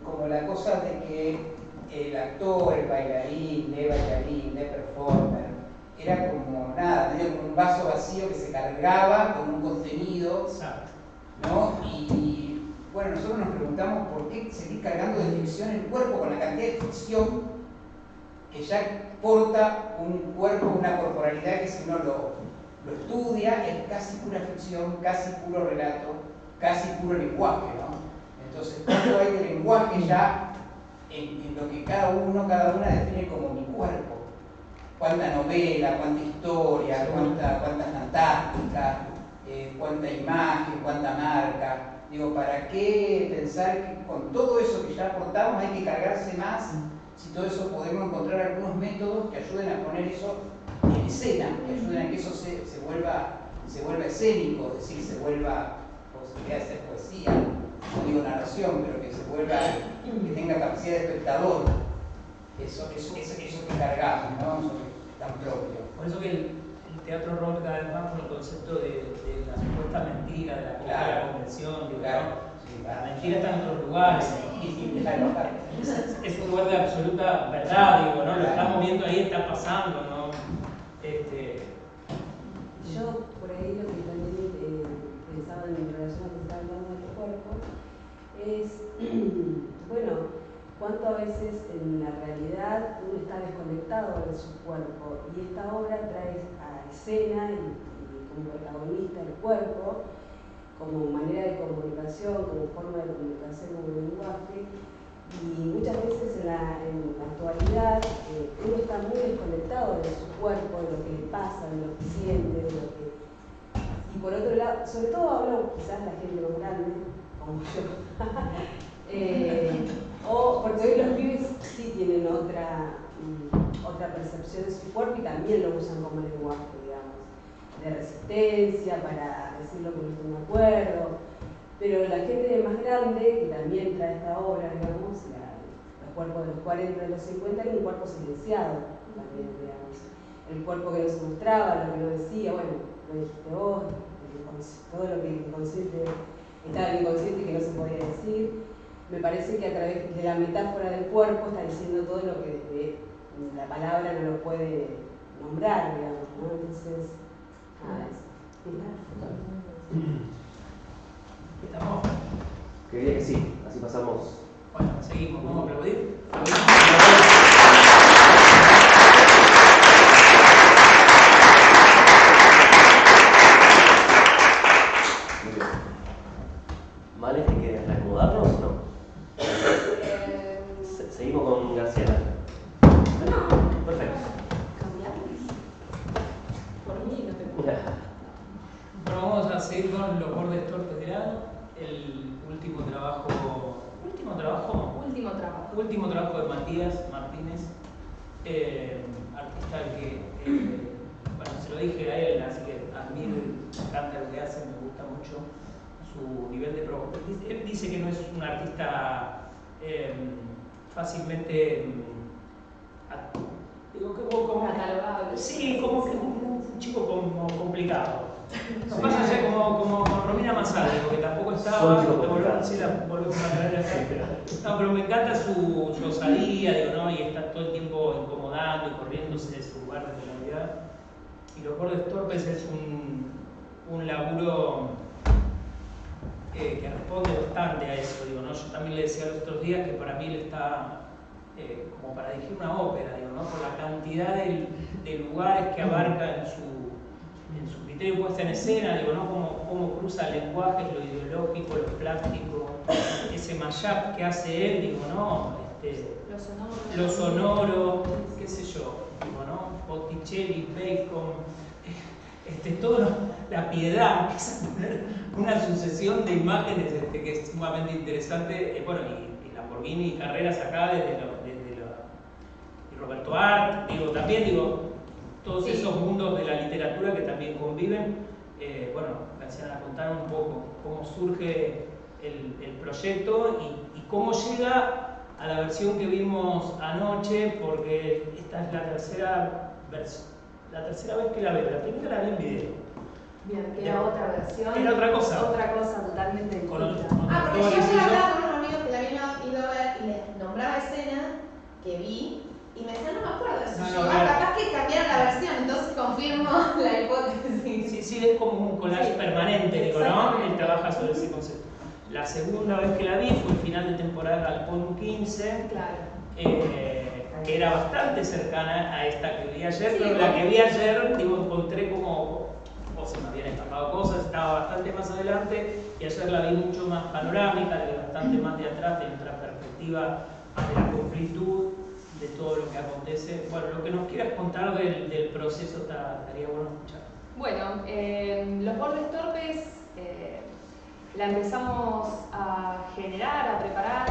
como la cosa de que el actor, el bailarín, de performer, era como nada, medio como un vaso vacío que se cargaba con un contenido, ¿no? Y bueno, nosotros nos preguntamos por qué seguir cargando de ficción el cuerpo con la cantidad de ficción que ya porta un cuerpo, una corporalidad que si uno lo estudia es casi pura ficción, casi puro relato, casi puro lenguaje, ¿no? Entonces, ¿cuánto hay de lenguaje ya en lo que cada una define como mi cuerpo? Cuánta novela, cuánta historia, cuánta fantástica, cuánta imagen, cuánta marca. Digo, ¿para qué pensar que con todo eso que ya aportamos hay que cargarse más? Si todo eso podemos encontrar algunos métodos que ayuden a poner eso en escena, que ayuden a que eso se vuelva escénico, es decir, se vuelva posibilidad de ser poesía, no digo narración, pero que se vuelva, que tenga capacidad de espectador. Eso que cargamos, ¿no? Eso que es tan propio. Por eso que el teatro rompe cada vez más con el concepto de la supuesta mentira, de la convención, digo, claro. ¿no? La mentira está en otros lugares. Es un lugar de absoluta verdad, digo, ¿no? Lo estamos viendo ahí, está pasando, ¿no? Yo por ahí lo que también pensaba en relación a lo que estaba hablando de los cuerpos es, bueno, cuánto a veces en la realidad uno está desconectado de su cuerpo y esta obra trae a escena y como protagonista el cuerpo como manera de comunicación, como forma de comunicación, como lenguaje, y muchas veces en la actualidad uno está muy desconectado de su cuerpo, de lo que le pasa, de lo que siente, de lo que... Y por otro lado, sobre todo hablo quizás la gente más grande, como yo, porque hoy los pibes sí tienen otra percepción de su cuerpo y también lo usan como lenguaje, digamos, de resistencia, para decir lo que no estoy de acuerdo. Pero la gente más grande, que también trae esta obra, digamos, los cuerpos de los 40 y de los 50, era un cuerpo silenciado también, digamos. El cuerpo que no se mostraba, lo que no decía, bueno, lo dijiste vos, todo lo que el inconsciente estaba en el inconsciente que no se podía decir. me parece que a través de la metáfora del cuerpo está diciendo todo lo que desde la palabra no lo puede nombrar, digamos, ¿no? Entonces, eso. ¿Estamos? Creía que sí, así pasamos. Bueno, seguimos, vamos a aplaudir. Muy bien. ¿Vale? ¿Hay que reacomodarnos o no? Seguimos con Graciela. No. Perfecto. Cambiamos. Por mí no te puedo. Bueno, vamos a seguir con Los bordes torpes del ano, el último trabajo de Matías Martínez, artista al que, bueno, se lo dije a él, así que admiro y me encanta lo que hace, me gusta mucho su nivel de provocación. Él dice que no es un artista fácilmente, digo, como catalogable. Sí, como que un chico como complicado. No pasa ya como con Romina Mazal, que tampoco estaba, volvemos a traer acá. No, pero me encanta su osadía, digo, ¿no? Y está todo el tiempo incomodando y corriéndose de su lugar de realidad. Y Los bordes torpes es un laburo que responde bastante a eso, digo, ¿no? Yo también le decía los otros días que para mí él está como para dirigir una ópera, digo, ¿no? Por la cantidad de lugares que abarca en su criterio puesta en escena, digo, ¿no? Cómo cruza lenguajes, lo ideológico, lo plástico, ese mashup que hace él, digo, ¿no? Lo sonoro, qué sé yo, digo, ¿no? Botticelli, Bacon, todo la piedad, empieza a poner una sucesión de imágenes que es sumamente interesante, bueno, y Lamborghini y carreras acá desde y Roberto Art, todos esos mundos de la literatura que también conviven. Bueno, gracias a contar un poco cómo surge el proyecto y cómo llega a la versión que vimos anoche, porque esta es la tercera vez que la veo. La primera la vi en video. Bien, que era otra versión. Era otra cosa. Otra cosa totalmente distinta. Porque yo ya hablaba con unos amigos que la habían ido a ver y les nombraba escena que vi y me decían, no me acuerdo de eso. Capaz que cambiaron la versión, entonces confirmo la hipótesis. Sí, es como un collage permanente, digo, ¿no? Él trabaja sobre ese concepto. La segunda vez que la vi fue el final de temporada de Galpón 15. Claro. Que era bastante cercana a esta que vi ayer, pero la que vi ayer, encontré como se me habían escapado cosas, estaba bastante más adelante, y ayer la vi mucho más panorámica, la vi bastante más de atrás, de otra perspectiva, de la completud de todo lo que acontece. Bueno, lo que nos quieras contar del proceso estaría bueno escuchar. Bueno, Los bordes torpes la empezamos a generar, a preparar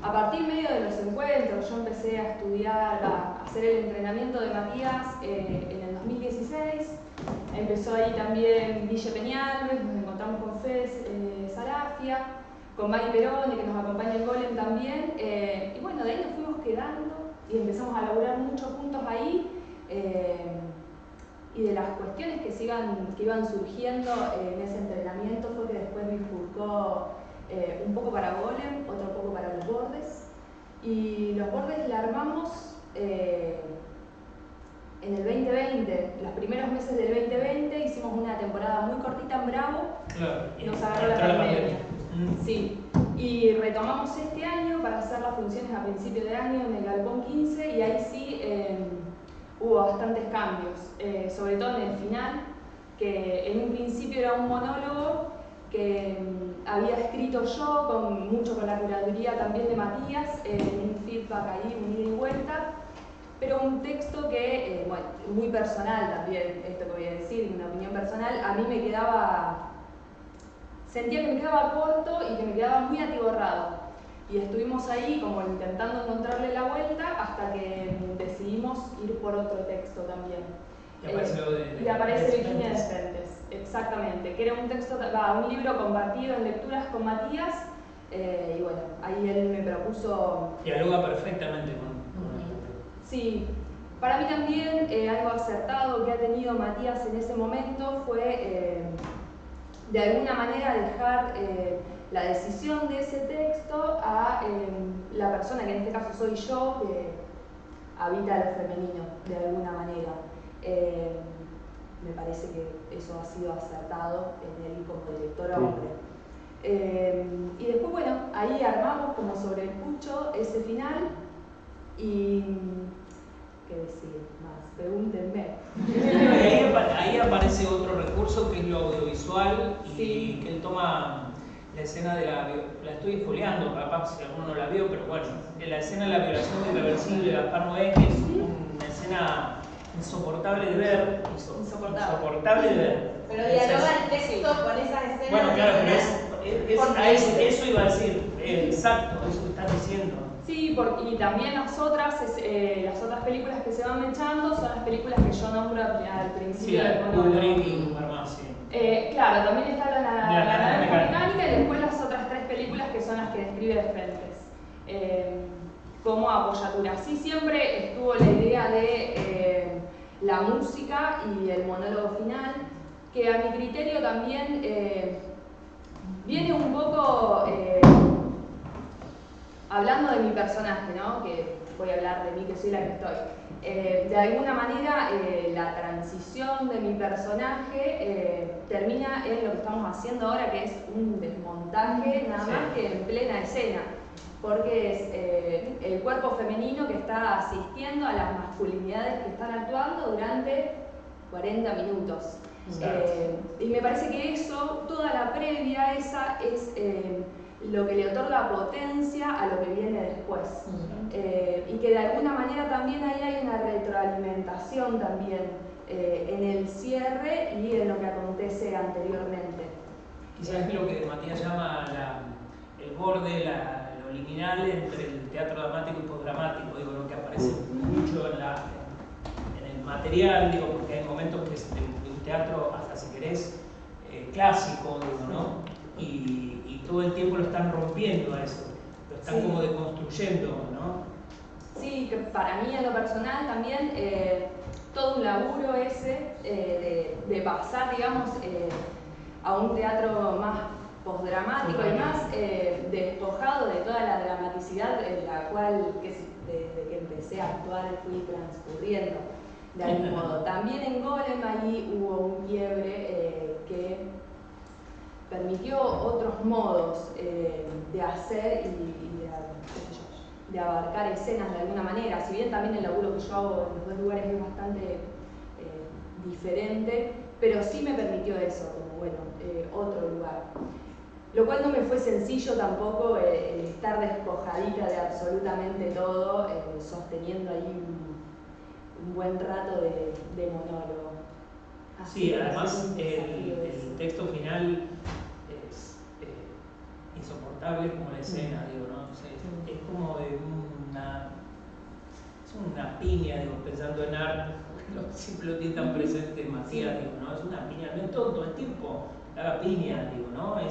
a partir medio de los encuentros. Yo empecé a estudiar, a hacer el entrenamiento de Matías en el 2016. Empezó ahí también Guille Peñalves, nos encontramos con Fede Sarafia, con Mari Perone, que nos acompaña en Golem también. Y bueno, de ahí nos fuimos quedando y empezamos a laburar mucho juntos ahí. Y de las cuestiones que iban surgiendo en ese entrenamiento fue que después bifurcó un poco para Golem, otro poco para Los Bordes. Y Los Bordes la armamos en el 2020, los primeros meses del 2020 hicimos una temporada muy cortita en Bravo, claro, nos agarró la pandemia. Sí, y retomamos este año para hacer las funciones a principio de año en el Galpón 15 y ahí sí hubo bastantes cambios, sobre todo en el final, que en un principio era un monólogo que había escrito yo, mucho con la curaduría también de Matías, un feedback ahí, un ida y vuelta, pero un texto que, bueno, muy personal también, esto que voy a decir, una opinión personal, a mí sentía que me quedaba corto y que me quedaba muy atiborrado. Y estuvimos ahí como intentando encontrarle la vuelta hasta que decidimos ir por otro texto también. Y aparece Virginia Descentes, exactamente, que era un texto, un libro compartido en lecturas con Matías, y bueno, ahí él me propuso... Dialoga perfectamente con Sí, para mí también algo acertado que ha tenido Matías en ese momento fue de alguna manera dejar la decisión de ese texto a la persona, que en este caso soy yo, que habita lo femenino de alguna manera. Me parece que eso ha sido acertado en él como director hombre. Y después, bueno, ahí armamos como sobre el pucho ese final y... ¿qué decir más? Pregúntenme. Ahí aparece otro recurso que es lo audiovisual y sí. Que él toma la escena de la estoy espoleando, capaz si alguno no la vio, pero bueno, la escena de la violación irreversible de Gaspar Noé, que es una escena insoportable de ver, insoportable de ver. Pero dialoga el texto con esas escenas. Bueno, claro, pero eso iba a decir, exacto, eso que estás diciendo. Sí, y también las otras películas que se van mechando son las películas que yo nombro al principio del monólogo. Claro, también está la naranja mecánica y después las otras 3 películas que son las que describe Despuentes. Como apoyatura. Sí, siempre estuvo la idea de la música y el monólogo final, que a mi criterio también viene un poco hablando de mi personaje, ¿no? Que voy a hablar de mí, que soy la que estoy. De alguna manera, la transición de mi personaje termina en lo que estamos haciendo ahora, que es un desmontaje, nada más que en plena escena. Porque es el cuerpo femenino que está asistiendo a las masculinidades que están actuando durante 40 minutos. Y me parece que eso, toda la previa esa, es lo que le otorga potencia a lo que viene después. Y que de alguna manera también ahí hay una retroalimentación también en el cierre y en lo que acontece anteriormente. Quizás es lo que Matías llama el borde, lo liminal entre el teatro dramático y postdramático, digo, lo que aparece mucho en el material, digo, porque hay momentos que es de un teatro, hasta si querés, clásico, digo, ¿no? Y todo el tiempo lo están rompiendo a eso, lo están como deconstruyendo, ¿no? Sí, que para mí en lo personal también todo un laburo ese de pasar, digamos, a un teatro más postdramático y más despojado de toda la dramaticidad en la cual desde que empecé a actuar fui transcurriendo de algún modo. También en Golem ahí hubo un quiebre que permitió otros modos de hacer y de abarcar escenas de alguna manera. Si bien también el laburo que yo hago en los 2 lugares es bastante diferente, pero sí me permitió eso, como bueno, otro lugar. Lo cual no me fue sencillo tampoco el estar despojadita de absolutamente todo, sosteniendo ahí un buen rato de monólogo. Sí, además el texto final es insoportable como la escena, digo, ¿no? O sea, es como de una piña, digo, pensando en arte, siempre lo tiene tan presente Matías, digo, ¿no? Es una piña, no es todo el tiempo, la piña, digo, ¿no? Y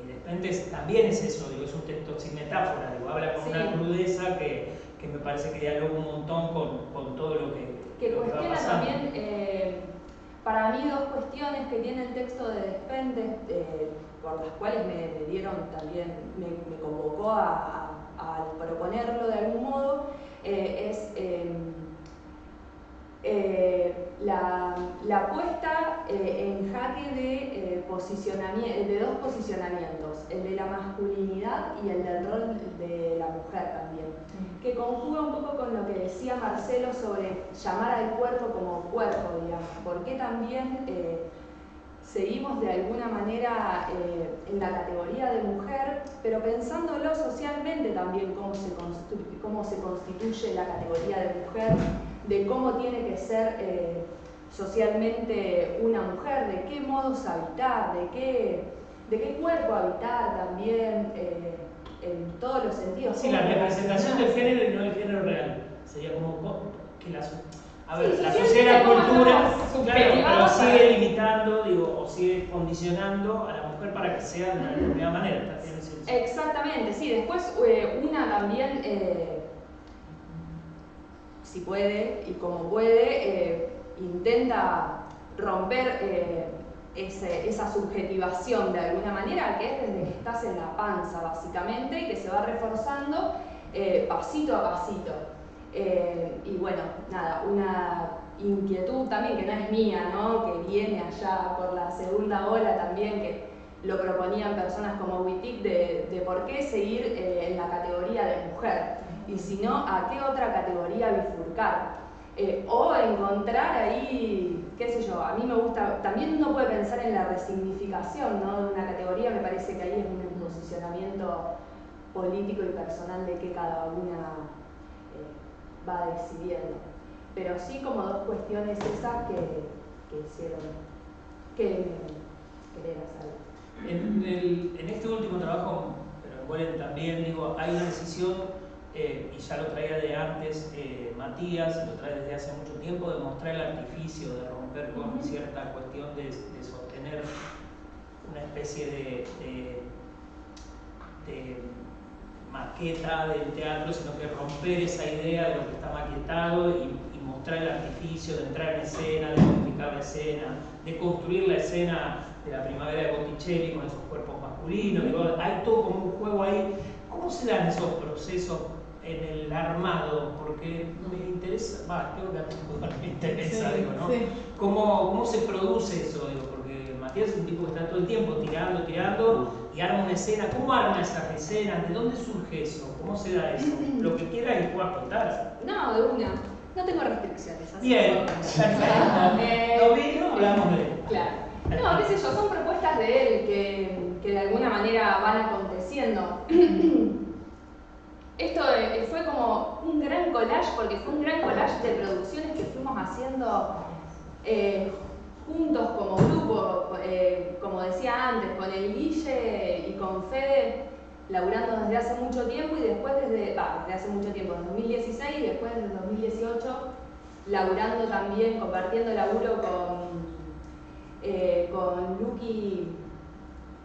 de repente también es eso, digo, es un texto sin metáfora, digo, habla con una crudeza que me parece que dialoga un montón con todo lo que cuestiona también, para mí, 2 cuestiones que tiene el texto de Despentes, por las cuales me dieron también, me convocó a proponerlo de algún modo, es la puesta en jaque de 2 posicionamientos, el de la masculinidad y el del rol de la mujer también, que conjuga un poco con lo que decía Marcelo sobre llamar al cuerpo como cuerpo, digamos, porque también seguimos de alguna manera en la categoría de mujer, pero pensándolo socialmente también cómo se constituye la categoría de mujer, de cómo tiene que ser socialmente una mujer, de qué modos habitar, de qué cuerpo habitar también, en todos los sentidos. Sí, la representación del género y no del género real. Sería como que la sociedad, la cultura, claro, pero sigue limitando, digo, o sigue condicionando a la mujer para que sea de una determinada manera. Exactamente, sí. Después una también, si puede y como puede, intenta romper esa subjetivación de alguna manera, que es desde que estás en la panza básicamente y que se va reforzando pasito a pasito. Y bueno, nada, una inquietud también que no es mía, ¿no? Que viene allá por la segunda ola también, que lo proponían personas como Wittig, de por qué seguir en la categoría de mujer, y si no, a qué otra categoría bifurcar. O encontrar ahí, qué sé yo, a mí me gusta, también uno puede pensar en la resignificación, ¿no? De una categoría, me parece que ahí es un posicionamiento político y personal de que cada una va decidiendo. Pero sí como dos cuestiones esas que hicieron que querer hacer. En este último trabajo, pero en Golem también, digo, hay una decisión, y ya lo traía de antes Matías, lo trae desde hace mucho tiempo, de mostrar el artificio, de romper con cierta cuestión de sostener una especie de maqueta del teatro, sino que romper esa idea de lo que está maquetado y mostrar el artificio, de entrar en escena, de modificar la escena, de construir la escena de la primavera de Botticelli con esos cuerpos masculinos. Digo, hay todo como un juego ahí. ¿Cómo se dan esos procesos en el armado? Porque me interesa, creo que a todos me interesa, sí, digo, ¿no? Sí. ¿Cómo se produce eso? Digo, porque Matías es un tipo que está todo el tiempo tirando y arma una escena. ¿Cómo arma esas escenas? ¿De dónde surge eso? ¿Cómo se da eso? Lo que quiera y pueda contar. No, de una. No tengo restricciones. Así Bien, lo vi, no hablamos de él. Claro. No, qué sé yo, son propuestas de él que de alguna manera van aconteciendo. Esto fue como un gran collage, porque fue un gran collage de producciones que fuimos haciendo juntos como grupo, como decía antes, con el Guille y con Fede, laburando desde hace mucho tiempo y después desde hace mucho tiempo, en 2016 y después desde 2018, laburando también, compartiendo laburo con Luqui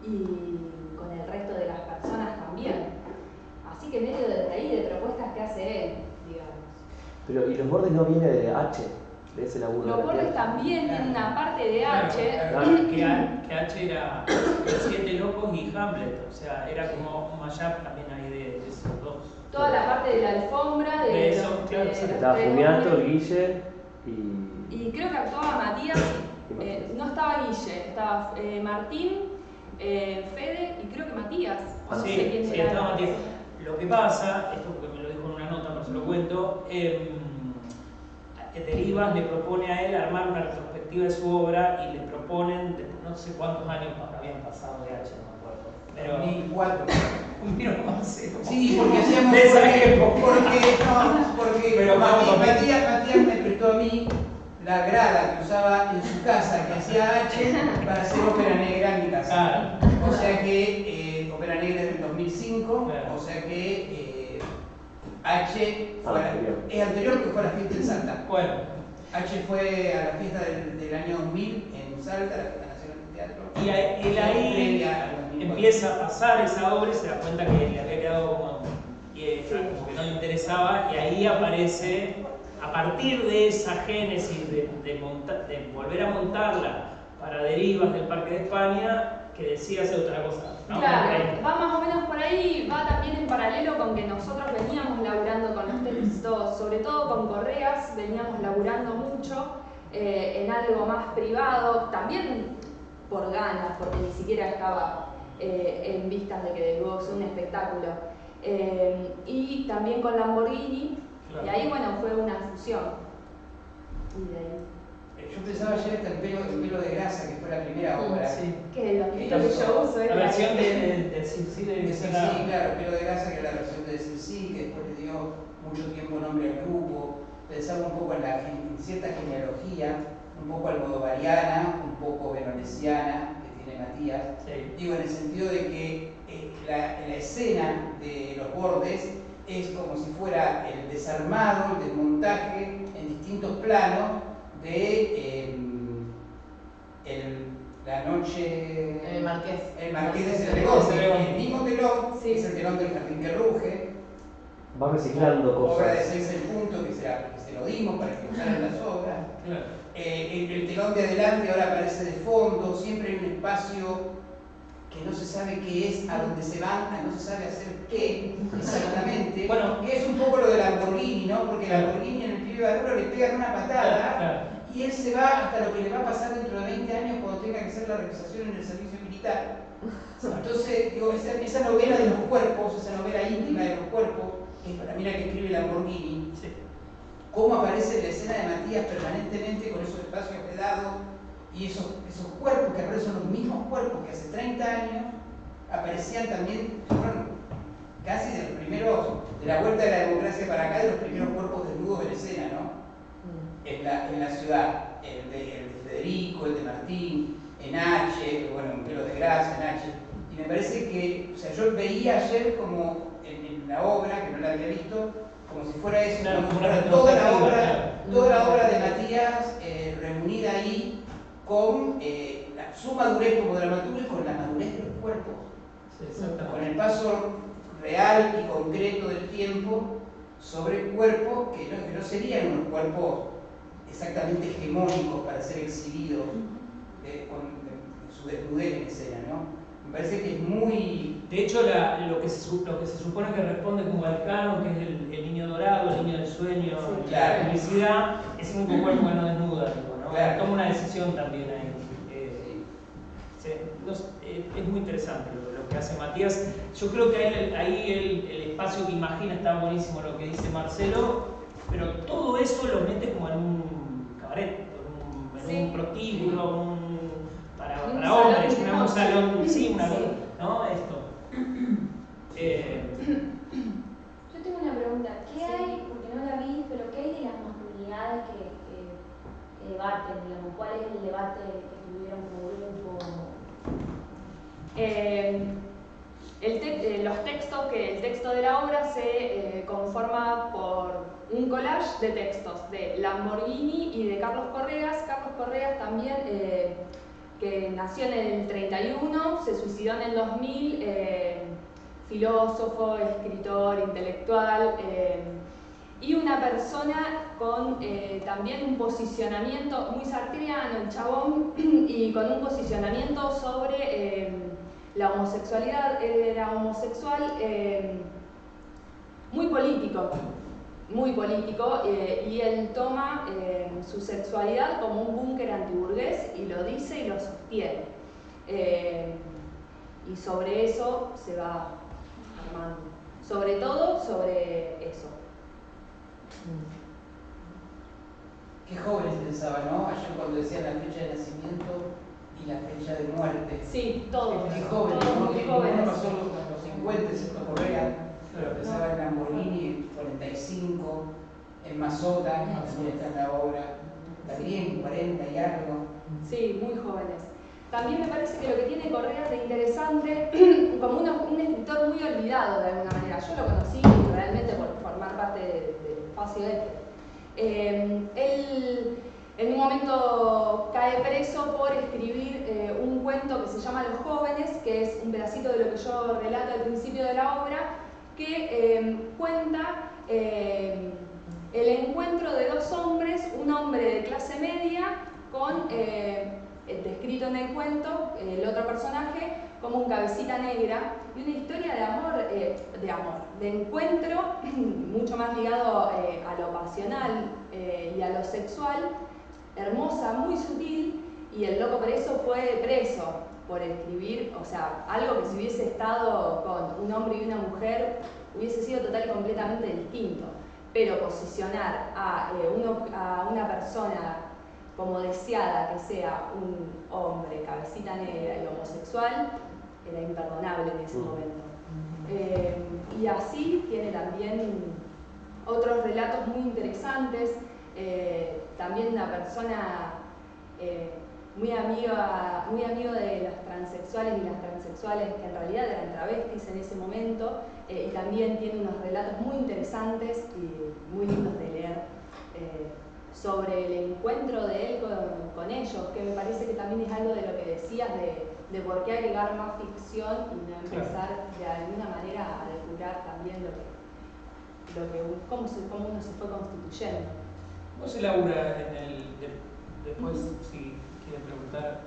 y con el resto de las personas también. Así que medio desde ahí, de propuestas que hace él, digamos. Pero, ¿y los bordes no viene de H? De ese laburo. Los bordes también tienen una parte de H. Claro, que H era Los Siete Locos y Hamlet, o sea, era como un mashup también ahí de esos dos. Toda la parte de la alfombra, de eso, claro, estaba Fumiato, el Guille y creo que actuaba Matías, no estaba Guille, estaba Martín, Fede y creo que Matías. Sí, estaba Matías. Lo que pasa, esto porque me lo dijo en una nota, pero se lo cuento, Derivas le propone a él armar una retrospectiva de su obra y le proponen, no sé cuántos años habían pasado de H, no me acuerdo. Pero 2004. Sí, porque hacíamos. De esa época. Porque pero Matías me prestó a mí la grada que usaba en su casa, que hacía H, para hacer ópera negra en mi casa. Claro. O sea que ópera negra es del 2005, claro. O sea que H es anterior que fue a la fiesta en Salta. Bueno. H fue a la fiesta del año 2000 en Salta, la Fiesta Nacional de Teatro. Y él ahí empieza a pasar esa obra y se da cuenta que le había quedado como que no le interesaba, y ahí aparece, a partir de esa génesis de volver a montarla para Derivas del Parque de España, que decía hacer otra cosa. ¿No? Claro, va más o menos por ahí, va también en paralelo con que nosotros veníamos laburando con los textos, sobre todo con Correas, veníamos laburando mucho en algo más privado, también por ganas, porque ni siquiera estaba en vistas de que luego sea un espectáculo. Y también con Lamborghini, claro. Y ahí bueno, fue una fusión. Y de ahí. Yo pensaba ayer hasta el pelo de grasa, que fue la primera obra. Sí. Que lo que yo uso es la versión de Circe de sí, claro, el pelo de grasa, que es la versión de Circe, que después le dio mucho tiempo nombre al grupo. Pensaba un poco en cierta genealogía, un poco almodovariana, un poco venolesiana, que tiene Matías. Sí. Digo, en el sentido de que la escena de los bordes es como si fuera el desarmado, el desmontaje en distintos planos de la noche. El Marqués. El Marqués de Cerregón, el mismo telón, sí. Es el telón del Jardín que Ruge. va reciclando cosas. Obra de 6 en punto que se lo dimos para que usaran las obras. Claro. El telón de adelante ahora aparece de fondo, siempre hay un espacio que no se sabe qué es, a donde se van, no se sabe hacer qué exactamente. Bueno, es un poco lo de Lamborghini, ¿no? Porque Lamborghini en el pibe Baruro le pegan una patada, claro. y él se va hasta lo que le va a pasar dentro de 20 años cuando tenga que hacer la realización en el servicio militar. Entonces, digo, esa novela de los cuerpos, esa novela íntima de los cuerpos, que es para mí la que escribe Lamborghini, Sí. cómo aparece en la escena de Matías permanentemente con esos espacios vedados y esos cuerpos que aparecen, son los mismos cuerpos que hace 30 años aparecían también, bueno, casi de los primeros, de la vuelta de la democracia para acá, de los primeros cuerpos desnudos de la escena, ¿no? En la ciudad, el de Federico, el de Martín, en H, bueno, en Pelo de Gracia, en H. Y me parece que, o sea, yo veía ayer como en la obra, que no la había visto, como si fuera eso, Claro, como si fuera toda la obra de Matías reunida ahí con su madurez como dramaturgo y con la madurez de los cuerpos. Sí, exactamente. Con el paso real y concreto del tiempo sobre cuerpos que no serían unos cuerpos exactamente hegemónicos para ser exhibidos con su desnudez en escena, ¿no? Me parece que es muy... De hecho, lo que se supone que responde como al canon, que es el niño dorado, el niño del sueño, Sí, la publicidad, es un único cuerpo que no desnuda, ¿no? Claro. Toma una decisión también ahí. Es muy interesante lo que hace Matías. Yo creo que ahí el espacio que imagina está buenísimo, lo que dice Marcelo, pero todo eso lo mete como en un cabaret, en un prostíbulo, para hombres, un salón, sí, ¿no? Esto. Yo tengo una pregunta. ¿Qué hay, porque no la vi, pero qué hay de las masculinidades que debaten, digamos? ¿Cuál es el debate que tuvieron como grupo? El texto de la obra se conforma por un collage de textos de Lamborghini y de Carlos Correas. Carlos Correas también, que nació en el 31, se suicidó en el 2000, filósofo, escritor, intelectual, y una persona con también un posicionamiento muy sartreano, el chabón, y con un posicionamiento sobre la homosexualidad. Él era homosexual, muy político, y él toma su sexualidad como un búnker antiburgués y lo dice y lo sostiene. Y sobre eso se va armando, sobre todo sobre eso. Qué jóvenes pensaban, ¿no? Ayer cuando decían la fecha de nacimiento y la fecha de muerte. Sí, todos. Qué jóvenes, ¿no? Muy Que jóvenes. uno pasó los 50, excepto Correa, pero pensaba en Lamborghini, en 45, en Mazota, que también está en la obra, también 40 y algo. Sí, muy jóvenes. También me parece que lo que tiene Correa de interesante, como un escritor muy olvidado de alguna manera, yo lo conocí realmente por formar parte del espacio él en un momento cae preso por escribir un cuento que se llama Los Jóvenes, que es un pedacito de lo que yo relato al principio de la obra, que cuenta el encuentro de dos hombres, un hombre de clase media con, descrito en el cuento, el otro personaje como un cabecita negra, y una historia de encuentro mucho más ligado a lo pasional y a lo sexual, hermosa, muy sutil, y el loco preso fue preso por escribir, o sea, algo que si hubiese estado con un hombre y una mujer hubiese sido total y completamente distinto, pero posicionar a una persona como deseada que sea un hombre, cabecita negra y homosexual, era imperdonable en ese momento. Y así tiene también otros relatos muy interesantes, también una persona muy amigo de los transexuales y las transexuales, que en realidad eran travestis en ese momento, y también tiene unos relatos muy interesantes y muy lindos de leer sobre el encuentro de él con ellos, que me parece que también es algo de lo que decías de por qué agregar más ficción y no empezar de alguna manera a depurar también cómo uno se fue constituyendo. ¿Cómo se labura después, si quieren preguntar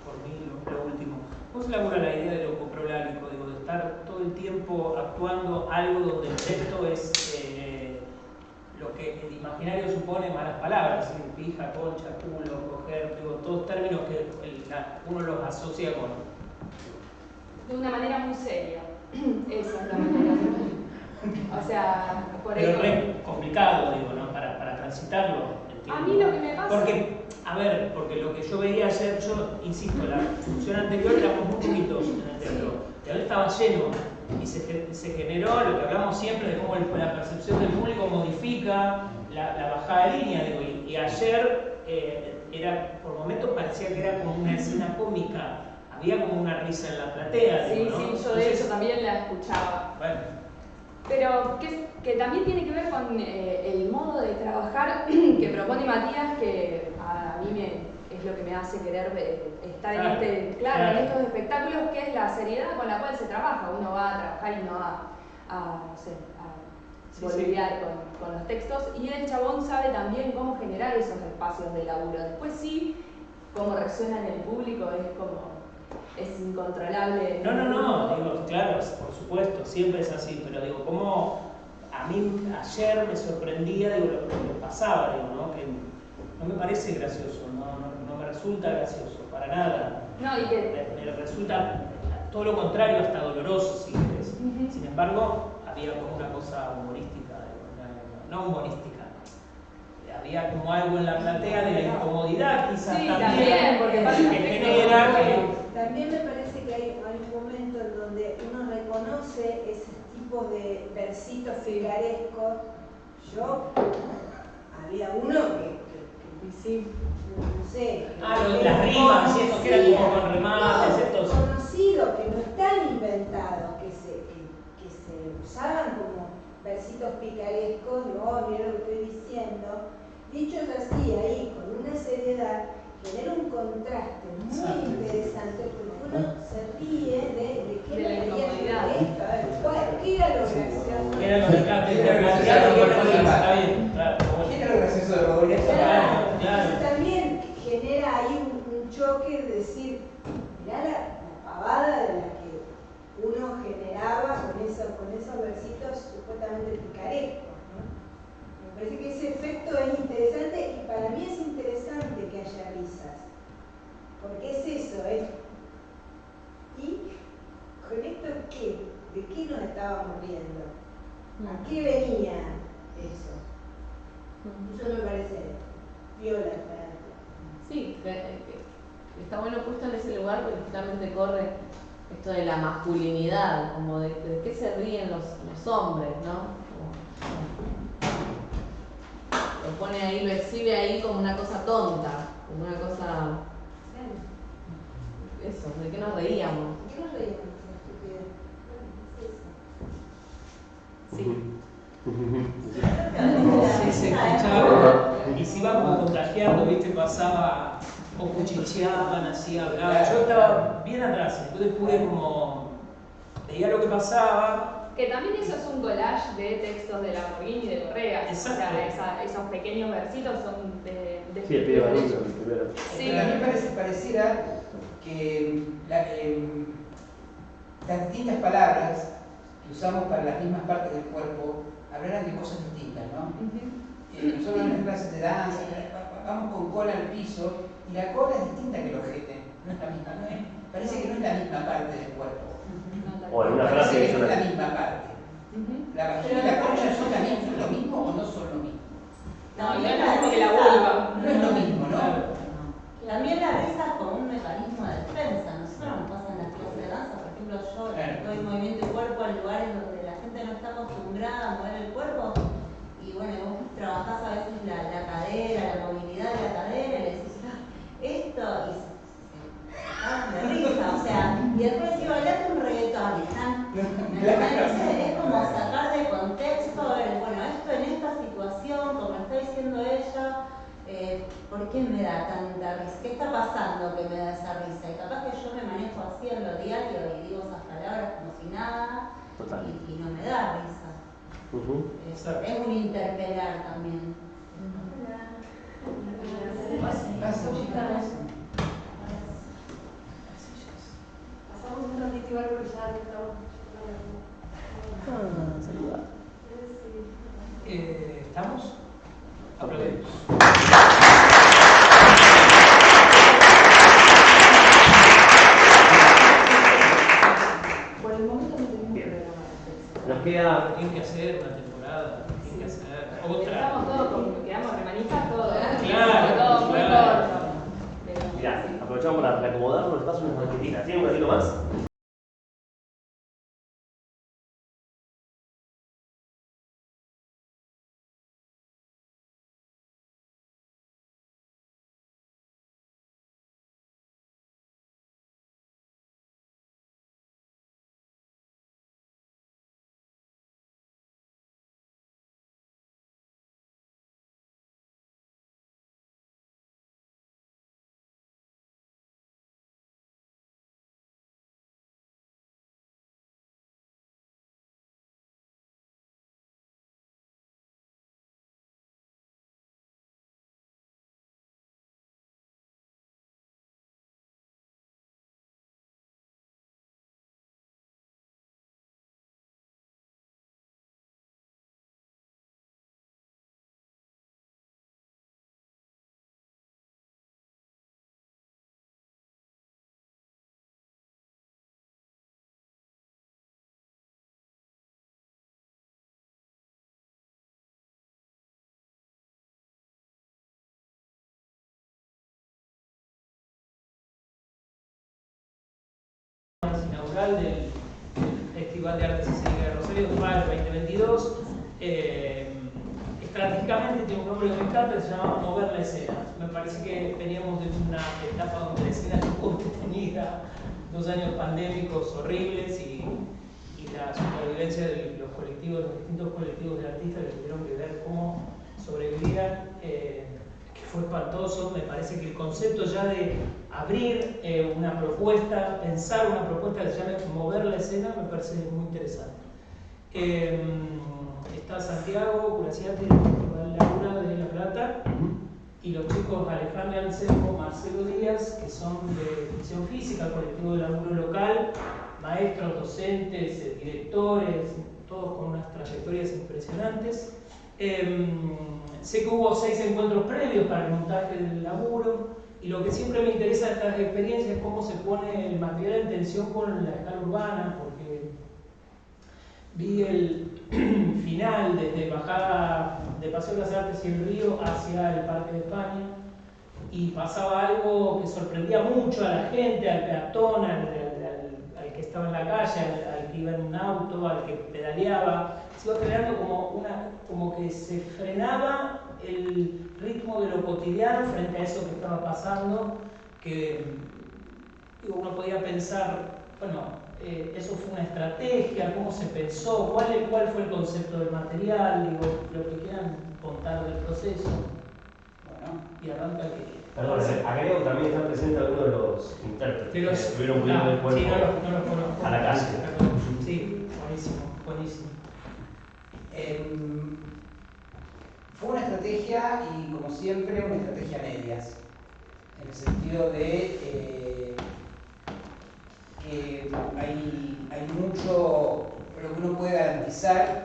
por mí lo último, cómo se labura la idea de lo coprolálico, digo, de estar todo el tiempo actuando algo donde el texto es lo que el imaginario supone malas palabras, ¿sí? Pija, concha, culo, coger, digo, todos términos que uno los asocia con... De una manera muy seria. Esa es la manera. O sea, por pero es complicado, digo, ¿no? Para transitarlo. A mí lo que me pasa... Porque lo que yo veía ayer, yo insisto, la función anterior éramos muy poquitos en el teatro. El teatro estaba lleno y se generó lo que hablamos siempre de cómo la percepción del público modifica la bajada de línea, digo, y ayer por momentos parecía que era como una escena cómica, había como una risa en la platea. Sí, digo, ¿no? sí, yo de eso también la escuchaba. Bueno. Pero que también tiene que ver con el modo de trabajar que propone Matías, que a mí es lo que me hace querer estar en estos espectáculos, que es la seriedad con la cual se trabaja. Uno va a trabajar y no a boliviar con los textos, y el chabón sabe también cómo generar esos espacios de laburo. Después sí, cómo reacciona en el público es incontrolable. No, digo, claro, por supuesto, siempre es así, pero digo, como a mí ayer me sorprendía, digo, lo que pasaba, digo, ¿no? Que no me parece gracioso, no me resulta gracioso, para nada. No, y que me resulta todo lo contrario, hasta doloroso, si querés. Sin embargo, había como una cosa humorística, no humorística. Había como algo en la platea de la incomodidad, quizás también, porque también me parece que hay un momento en donde uno reconoce ese tipo de versitos filarescos. Había uno que no sé. Lo de las rimas, ¿cierto? Que era como con remates, estos. Conocidos, que no están inventados, que se usaban como versitos picarescos, mira lo que estoy diciendo. Dichos así, ahí, con una seriedad, genera un contraste muy interesante, porque uno se ríe de qué la incomodidad. ¿Qué era lo gracioso? Era lo ¿Qué era lo gracioso de Rodolfo? Claro. También genera ahí un choque de decir, mirá la pavada de la que uno generaba con esos versitos supuestamente picarescos. Me parece que ese efecto es interesante, y para mí es interesante que haya risas, porque es eso, ¿y con esto qué? ¿De qué nos estábamos riendo? ¿A qué venía eso? Eso me parece viola. Sí, está bueno puesto en ese lugar porque justamente corre esto de la masculinidad, como de qué se ríen los hombres, ¿no? Lo pone ahí, lo exhibe ahí como una cosa tonta, como una cosa... Eso, ¿de qué nos reíamos? ¿De qué nos reíamos? Sí, se escuchaba. Y se iban como contagiando, ¿viste? Pasaba, o cuchicheaban, así hablaban. Yo estaba bien atrás, entonces pude como... veía lo que pasaba. Que también eso es un collage de textos de Lamborghini y de Correa. Exacto. O sea, esos pequeños versitos son de sí, el pibe Barucho, el primero. Sí. A mí pareciera que las distintas palabras que usamos para las mismas partes del cuerpo hablaran de cosas distintas, ¿no? Nosotros en las clases de danza vamos con cola al piso y la cola es distinta que el ojete, no es la misma, parece que no es la misma parte del cuerpo. O en una frase que que no es la misma parte. La vagina y la concha son lo mismo o no son lo mismo. No, y no es lo mismo que la vulva. No es lo mismo, ¿no? También la risa es como un mecanismo de defensa. Nosotros nos pasa en las clases de danza, por ejemplo, yo doy movimiento de cuerpo en lugares donde la gente no está acostumbrada a mover el cuerpo, y bueno, vos trabajás a veces la cadera, la movilidad de la cadera, y le decís, esto, y se de risa, o sea, y después si bailate un reggaetón, es como sacar de contexto, bueno, esto en esta situación, como está diciendo ella, ¿por qué me da tanta risa? ¿Qué está pasando que me da esa risa? Y capaz que yo me manejo así en lo diario y digo esas palabras como si nada, y no me da risa. Es un interpelar también. Pasamos un ratito igual porque ya estamos. ¿Estamos? Aplaudimos. Por el momento no tenemos que ver. Nos queda... Tienen que hacer una temporada, tienen que hacer otra. Estamos todos como quedamos remanijas todos. Claro, Todo muy claro. corto. Mirá, aprovechamos para reacomodar los espacios unas banquetitas. ¿Tienen un ratito más? Inaugural del Festival de Artes Escénicas de Rosario, FAL 2022. Estratégicamente tiene un nombre que me encanta, que se llama Mover la Escena. Me parece que veníamos de una etapa donde la escena estuvo detenida, 2 años pandémicos horribles y la supervivencia de los colectivos, los distintos colectivos de artistas que tuvieron que ver cómo sobrevivían, que fue espantoso. Me parece que el concepto ya de abrir una propuesta, pensar una propuesta que se llame Mover la Escena, me parece muy interesante. Está Santiago Curaciati del Festival Laura de La Plata y los chicos Alejandro Anselmo, Marcelo Díaz, que son de ficción física, colectivo de laburo local, maestros, docentes, directores, todos con unas trayectorias impresionantes. Sé que hubo 6 encuentros previos para el montaje del laburo y lo que siempre me interesa de estas experiencias es cómo se pone el material en tensión con la escala urbana, porque vi el final desde bajada de Paseo de las Artes y el Río hacia el Parque de España y pasaba algo que sorprendía mucho a la gente, al peatón, al que estaba en la calle, al que iba en un auto, al que pedaleaba. Se iba creando como que se frenaba el ritmo de lo cotidiano frente a eso que estaba pasando, que uno podía pensar, bueno, eso fue una estrategia, cómo se pensó, cuál fue el concepto del material, digo, lo que quieran contar del proceso. Bueno, y arranca que... Perdón, agrego que también están presentes algunos de los intérpretes que estuvieron poniendo el cuerpo no los conozco. a la calle. Sí, buenísimo, buenísimo. Fue una estrategia y, como siempre, una estrategia a medias, en el sentido de que hay mucho, pero lo que uno puede garantizar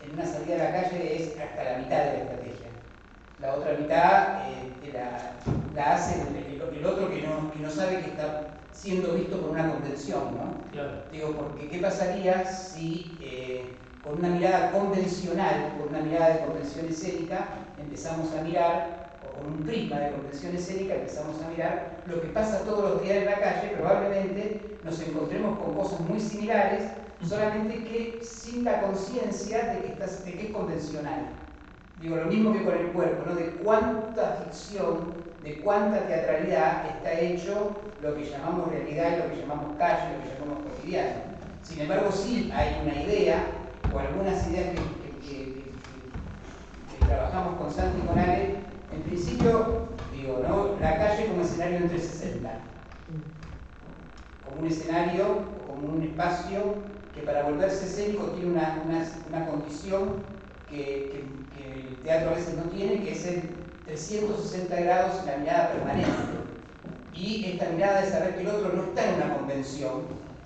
en una salida a la calle es hasta la mitad de la estrategia. La otra mitad la hace el otro que no sabe que está siendo visto por una contención, ¿no? Claro. Digo, porque ¿qué pasaría si con una mirada convencional, con una mirada de convención escénica, empezamos a mirar, o con un prisma de convención escénica, empezamos a mirar lo que pasa todos los días en la calle? Probablemente nos encontremos con cosas muy similares, solamente que sin la conciencia de que es convencional. Digo, lo mismo que con el cuerpo, ¿no? De cuánta ficción, de cuánta teatralidad está hecho lo que llamamos realidad y lo que llamamos calle, lo que llamamos cotidiano. Sin embargo, sí hay una idea, o algunas ideas que trabajamos con Santi y con Ale. En principio, digo, ¿no? La calle como escenario en 360. Como un escenario, como un espacio que para volverse escénico tiene una condición que el teatro a veces no tiene, que es el 360 grados en la mirada permanente. Y esta mirada de saber que el otro no está en una convención,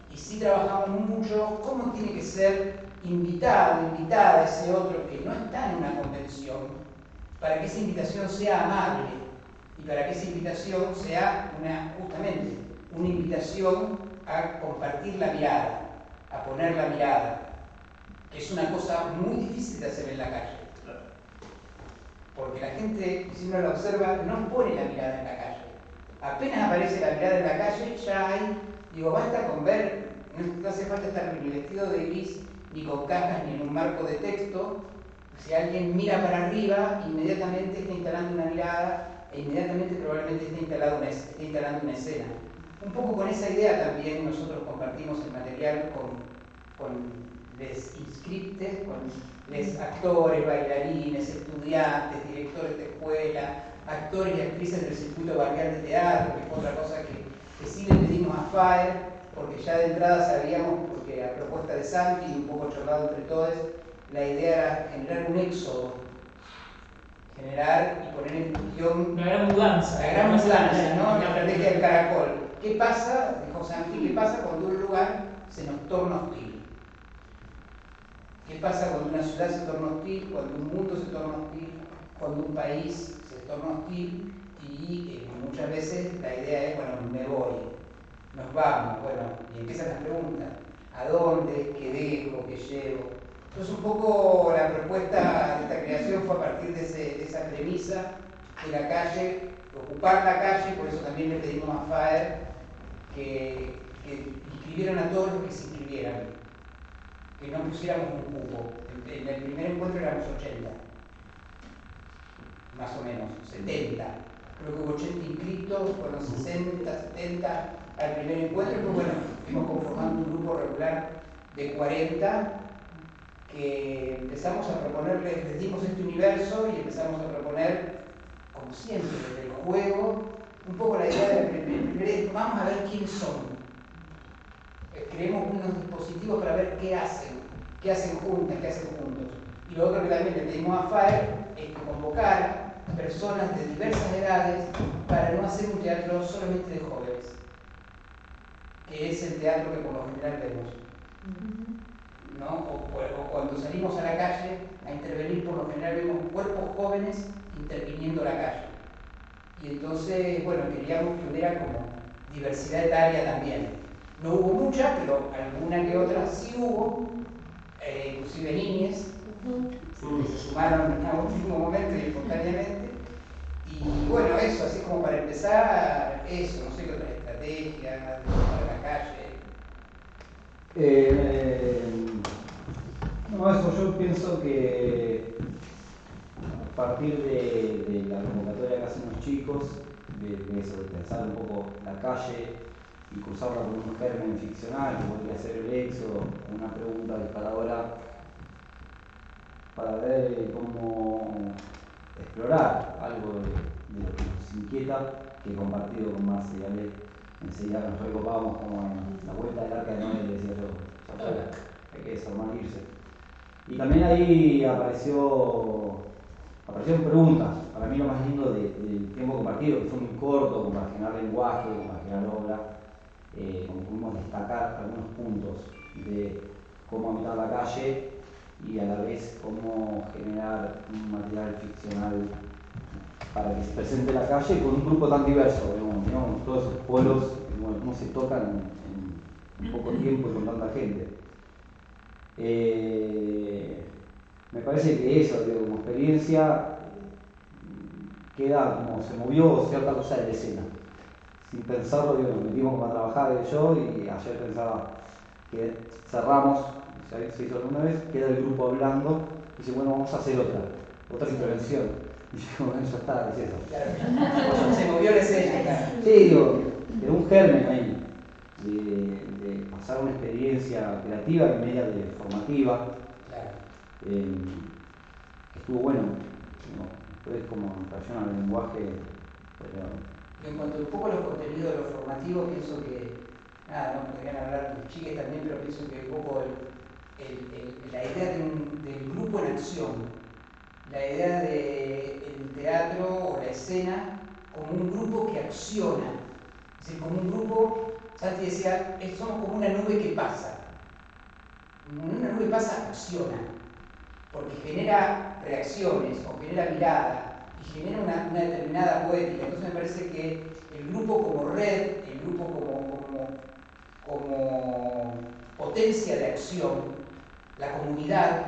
y sí trabajamos mucho cómo tiene que ser invitado, invitada ese otro que no está en una convención, para que esa invitación sea amable y para que esa invitación sea justamente una invitación a compartir la mirada, a poner la mirada, que es una cosa muy difícil de hacer en la calle. Porque la gente, si uno la observa, no pone la mirada en la calle. Apenas aparece la mirada en la calle, ya hay, basta con ver, no hace falta estar ni vestido de gris, ni con cajas, ni en un marco de texto. Si alguien mira para arriba, inmediatamente está instalando una mirada e inmediatamente probablemente está instalando una escena. Un poco con esa idea también nosotros compartimos el material con les inscriptes, con les actores, bailarines, estudiantes, directores de escuela, actores y actrices del circuito barrial de teatro, que es otra cosa que sí le pedimos a FAER, porque ya de entrada sabíamos, porque a propuesta de Santi y un poco charlado entre todos, la idea era generar un éxodo, generar y poner en cuestión la gran mudanza, ¿no? La estrategia del caracol. ¿Qué pasa, dijo Santi, qué pasa cuando un lugar se nos torna hostil? ¿Qué pasa cuando una ciudad se torna hostil, cuando un mundo se torna hostil, cuando un país se torna hostil? Y muchas veces la idea es, bueno, me voy, nos vamos, y empiezan las preguntas. ¿A dónde? ¿Qué dejo? ¿Qué llevo? Entonces un poco la propuesta de esta creación fue a partir de esa premisa de la calle, ocupar la calle, por eso también le pedimos a FAER que inscribieran a todos los que se inscribieran, que no pusiéramos un cupo. En el primer encuentro éramos 80, más o menos, 70. Creo que hubo 80 inscritos, fueron 60, 70 al primer encuentro, y pues fuimos conformando un grupo regular de 40 que empezamos a proponerles, les dimos este universo y empezamos a proponer, como siempre, desde el juego, un poco la idea del primer, vamos a ver quiénes son. Creemos unos dispositivos para ver qué hacen juntas, qué hacen juntos. Y lo otro que también le pedimos a FAER es que convocar personas de diversas edades para no hacer un teatro solamente de jóvenes, que es el teatro que por lo general vemos. ¿No? O cuando salimos a la calle a intervenir, por lo general vemos cuerpos jóvenes interviniendo la calle. Y entonces, queríamos que hubiera como diversidad etaria también. No hubo mucha, pero alguna que otra sí hubo, inclusive niñas, que se sumaron a último momento y espontáneamente. Y eso, así como para empezar, eso, no sé qué otra estrategia para la calle. Eso yo pienso que a partir de la convocatoria que hacen los chicos, de pensar un poco la calle y cruzarla con un germen ficcional, que podría ser el éxodo, una pregunta disparadora para ver cómo explorar algo de lo que nos inquieta, que he compartido con Marce y Ale. Enseguida nos recopábamos como en la vuelta del arca de Noé, decía yo, hay que desarmar irse. Y también ahí aparecieron preguntas, para mí lo más lindo del tiempo compartido, que fue muy corto, compaginar lenguaje, compaginar obra, como pudimos destacar algunos puntos de cómo habitar la calle y a la vez cómo generar un material ficcional para que se presente la calle con un grupo tan diverso, digamos, todos esos polos, cómo se tocan en poco tiempo y con tanta gente. Me parece que eso, como experiencia, queda como se movió cierta cosa de la escena. Sin pensarlo, nos metimos como a trabajar yo y ayer pensaba que cerramos, se hizo alguna vez, queda el grupo hablando y dice, vamos a hacer otra intervención. Y yo, ya está, es eso. Claro, se movió la escena, claro. Sí, quedó un germen ahí de pasar una experiencia creativa y media de formativa. Claro. Estuvo bueno, después como tracciona el lenguaje. En cuanto un poco a los contenidos de lo formativo, pienso que nada, no podrían hablar los chiques también, pero pienso que un poco la idea del grupo en acción, la idea del teatro o la escena como un grupo que acciona, es decir, como un grupo, Santi decía, somos como una nube que pasa. Una nube pasa, acciona, porque genera reacciones o genera mirada y genera una determinada poética. Entonces me parece que el grupo como red, el grupo como potencia de acción, la comunidad,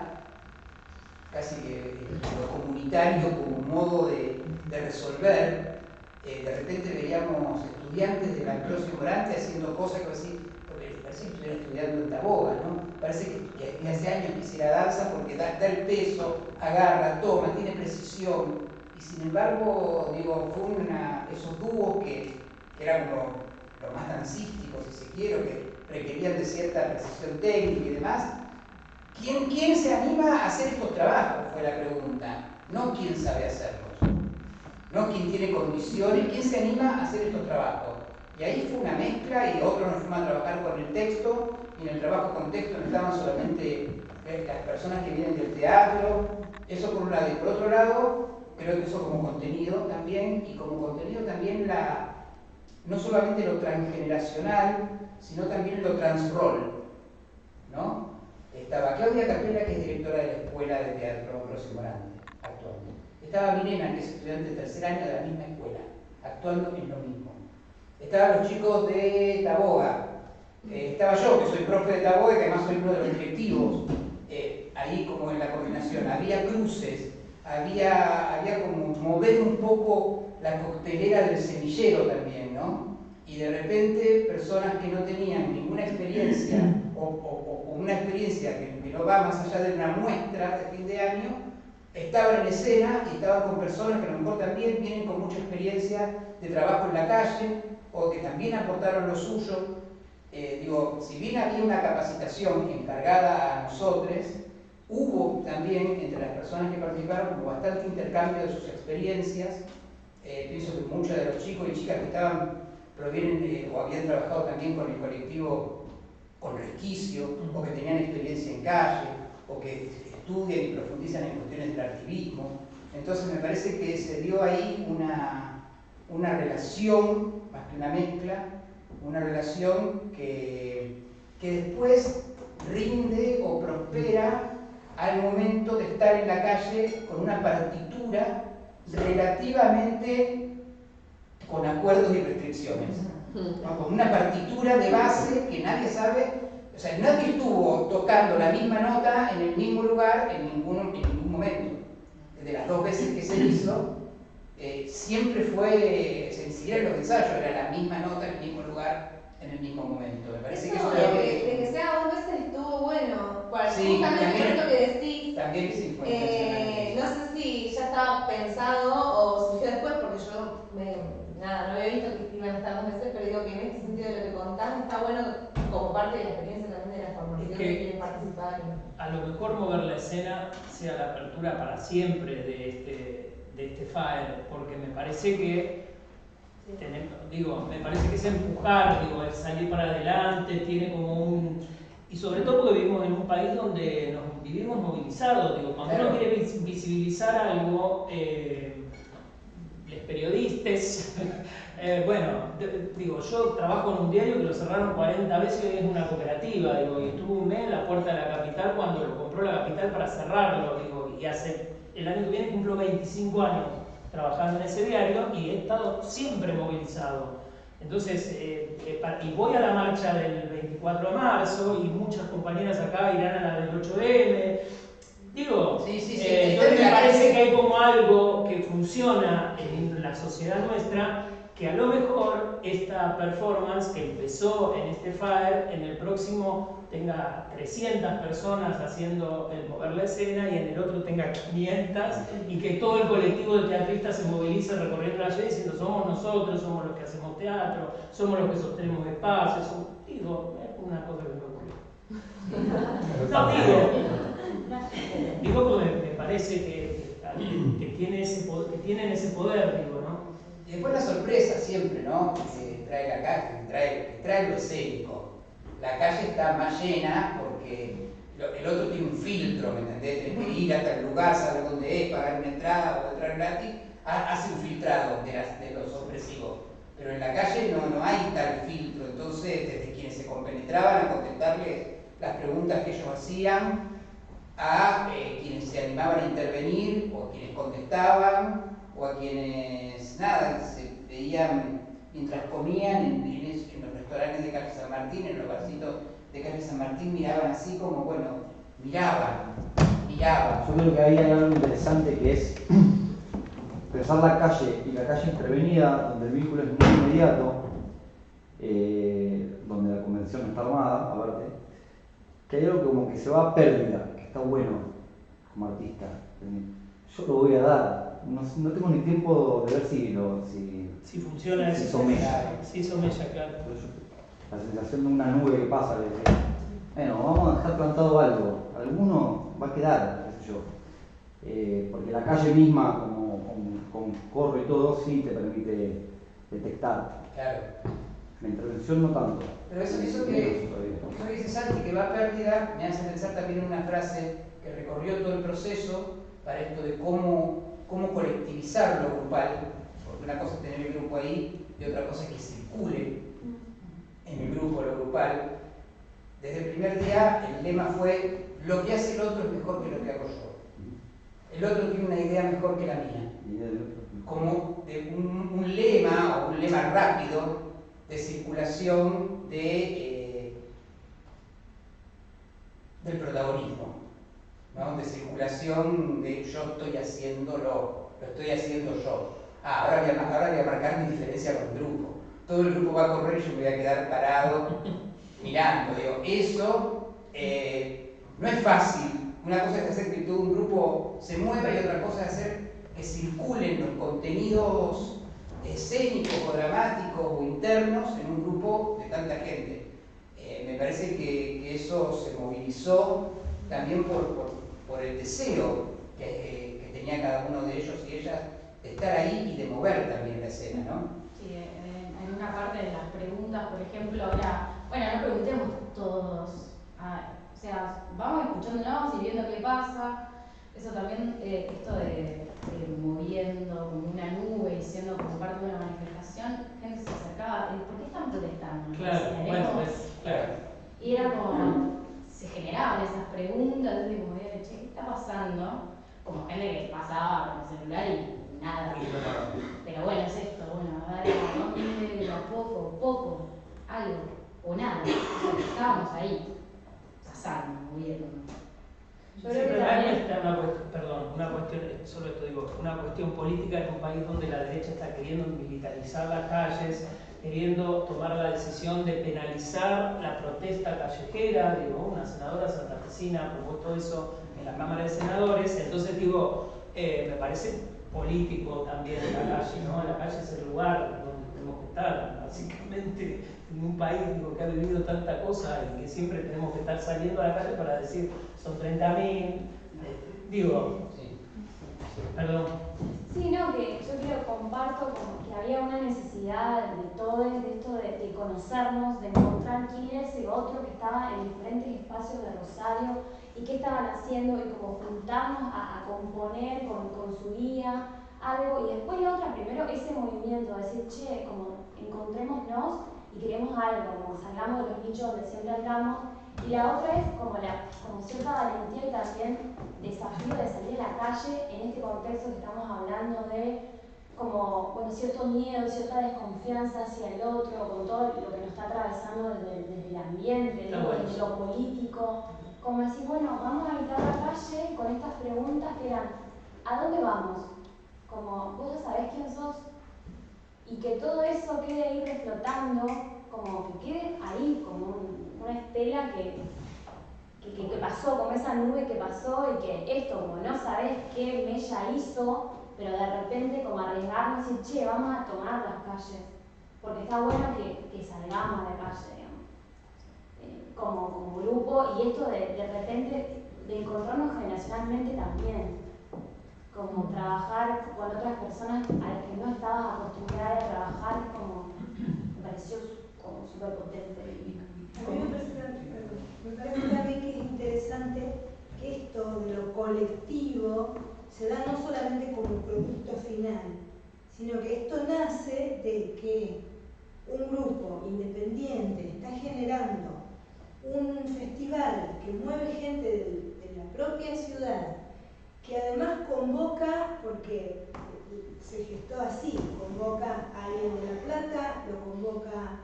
casi que lo comunitario como modo de resolver, de repente veíamos estudiantes de la Ambrosio Morante haciendo cosas que así, porque parece que estuviera estudiando en Taboga, ¿no? Parece que hace años que hiciera danza porque da el peso, agarra, toma, tiene precisión, y sin embargo, digo, fue esos dúos que eran como lo más dancísticos, si se quiere, que requerían de cierta precisión técnica y demás. ¿Quién se anima a hacer estos trabajos? Fue la pregunta. No quién sabe hacerlos, no quién tiene condiciones, quién se anima a hacer estos trabajos. Y ahí fue una mezcla y otros nos fuimos a trabajar con el texto, y en el trabajo con texto no estaban solamente las personas que vienen del teatro, eso por un lado. Y por otro lado, creo que eso como contenido también, y como contenido también no solamente lo transgeneracional, sino también lo transrol, ¿no? Estaba Claudia Capella, que es directora de la Escuela de Teatro Ambrosio Morante, actualmente. Estaba Milena, que es estudiante de tercer año de la misma escuela, actuando en lo mismo. Estaban los chicos de Taboga. Estaba yo, que soy profe de Taboga y que además soy uno de los directivos, ahí como en la coordinación. Había cruces, había como mover un poco la coctelera del semillero también, ¿no? Y de repente personas que no tenían ninguna experiencia o una experiencia que no va más allá de una muestra de fin de año, estaban en escena y estaban con personas que a lo mejor también vienen con mucha experiencia de trabajo en la calle o que también aportaron lo suyo. Si bien había una capacitación encargada a nosotros, hubo también entre las personas que participaron como bastante intercambio de sus experiencias. Pienso que muchos de los chicos y chicas que provienen o habían trabajado también con el colectivo Con Resquicio, o que tenían experiencia en calle, o que estudian y profundizan en cuestiones del activismo. Entonces me parece que se dio ahí una relación, más que una mezcla, una relación que después rinde o prospera al momento de estar en la calle con una partitura relativamente con acuerdos y restricciones, ¿no? Con una partitura de base que nadie sabe, o sea, nadie estuvo tocando la misma nota en el mismo lugar en ningún momento. De las dos veces que se hizo, siempre fue, sencilla en los ensayos, era la misma nota en el mismo lugar, en el mismo momento. Me parece que eso de que sea dos veces estuvo bueno, sí, justamente por esto que decís. También sí fue intencional. No sé si ya estaba pensado o surgió después, porque yo no había visto que iban a estar dos veces, pero digo que en este sentido de lo que contás está bueno como parte de la experiencia también de la formación que quieren participar. A lo mejor mover la escena sea la apertura para siempre de este FAER, porque me parece que me parece que es empujar, es salir para adelante, tiene como y sobre todo porque vivimos en un país donde nos vivimos movilizados, cuando uno quiere visibilizar algo, los periodistas, yo trabajo en un diario que lo cerraron 40 veces y es una cooperativa, y estuve un mes en la puerta de la capital cuando lo compró la capital para cerrarlo, y el año que viene cumplo 25 años trabajando en ese diario y he estado siempre movilizado. Entonces, y voy a la marcha del 24 de marzo y muchas compañeras acá irán a la del 8M. Entonces me parece que hay como algo que funciona en la sociedad nuestra, que a lo mejor esta performance que empezó en este FAER, en el próximo tenga 300 personas haciendo el mover la escena y en el otro tenga 500 y que todo el colectivo de teatristas se movilice recorriendo la ciudad diciendo somos nosotros, somos los que hacemos teatro, somos los que sostenemos espacios, es una cosa que me ocurrió. Digo porque me parece que tienen ese poder, ¿no? Después la sorpresa siempre, ¿no? Que trae la calle, que trae lo escénico. La calle está más llena porque el otro tiene un filtro, ¿me entendés? Tienes que ir hasta el lugar, saber dónde es, pagar una entrada o entrar gratis. Hace un filtrado de los sorpresivos. Pero en la calle no hay tal filtro. Entonces, desde quienes se compenetraban a contestarles las preguntas que ellos hacían, a quienes se animaban a intervenir, o a quienes contestaban, o a quienes, nada, se veían mientras comían en los restaurantes de calle San Martín, en los barcitos de calle San Martín, miraban así como, bueno, miraban. Yo creo que ahí hay algo interesante que es pensar la calle y la calle intervenida, donde el vínculo es muy inmediato, donde la convención no está armada, aparte, que hay algo como que se va a pérdida, que está bueno como artista. Yo lo voy a dar, no tengo ni tiempo de ver si funciona, si somella. Sí, somella, claro. La sensación de una nube que pasa, de que, bueno, vamos a dejar plantado algo, alguno va a quedar, qué sé yo. Porque la calle misma, con corro y todo, sí te permite detectar. Claro. La intervención no tanto. Pero eso que dice Santi, que va a pérdida, me hace pensar también en una frase que recorrió todo el proceso para esto de cómo colectivizar lo grupal, porque una cosa es tener el grupo ahí y otra cosa es que circule en el grupo lo grupal. Desde el primer día el lema fue: lo que hace el otro es mejor que lo que hago yo. El otro tiene una idea mejor que la mía. Como de un lema, o un lema rápido de circulación del protagonismo, ¿no? De circulación de yo estoy haciéndolo, lo estoy haciendo yo. Ahora voy a marcar mi diferencia con el grupo. Todo el grupo va a correr y yo me voy a quedar parado mirando. Digo, eso no es fácil. Una cosa es hacer que todo un grupo se mueva y otra cosa es hacer que circulen los contenidos escénicos o dramáticos o internos en un grupo de tanta gente. Me parece que eso se movilizó también por el deseo que tenía cada uno de ellos y ellas de estar ahí y de mover también la escena, ¿no? Sí, en una parte de las preguntas, por ejemplo, era, bueno, no preguntemos todos, o sea, vamos escuchándonos y viendo qué pasa. Eso también, esto de moviendo como una nube y siendo como parte de una manifestación, gente se acercaba, ¿por qué están protestando? Claro, bueno, claro. Y era como, se generaban esas preguntas, así como, che, ¿qué está pasando? Como gente que pasaba con el celular y nada. Pero bueno, es esto, bueno, a ver, ¿dónde? Poco, algo, o nada. O sea, estábamos ahí, pasando, moviendo. Yo creo que también está una cuestión, solo esto digo, una cuestión política en un país donde la derecha está queriendo militarizar las calles, queriendo tomar la decisión de penalizar la protesta callejera. Digo, una senadora santafesina aprobó todo eso en la Cámara de Senadores. Entonces digo, me parece político también la calle, ¿no? La calle es el lugar donde tenemos que estar, básicamente, en un país que ha vivido tanta cosa y que siempre tenemos que estar saliendo a la calle para decir, son 30.000, digo, perdón. Sí, no, que yo creo, comparto como que había una necesidad de todo esto de conocernos, de encontrar quién era ese otro que estaba en diferentes espacios de Rosario y qué estaban haciendo y como juntarnos a componer con su guía algo. Y después la otra, primero ese movimiento, decir, che, como encontrémonos y queremos algo, como salgamos de los nichos donde siempre andamos. Y la otra es como cierta valentía y también desafío de salir a la calle en este contexto que estamos hablando de como, bueno, cierto miedo, cierta desconfianza hacia el otro, con todo lo que nos está atravesando desde el ambiente, desde lo político. Como decir, bueno, vamos a habitar la calle con estas preguntas que eran, ¿a dónde vamos? Como, vos ya sabés quién sos. Y que todo eso quede ahí reflotando, como que quede ahí, como una estela que pasó, como esa nube que pasó y que esto, como no sabés qué Mella hizo, pero de repente como arriesgarnos y decir, che, vamos a tomar las calles, porque está bueno que salgamos a la calle, digamos, como grupo, y esto de repente de encontrarnos generacionalmente también. como trabajar con otras personas a las que no estabas acostumbrada a trabajar, me pareció como súper potente. A mí me parece también que es interesante que esto de lo colectivo se da no solamente como producto final, sino que esto nace de que un grupo independiente está generando un festival que mueve gente de la propia ciudad, que además convoca, porque se gestó así, convoca a alguien de La Plata, lo convoca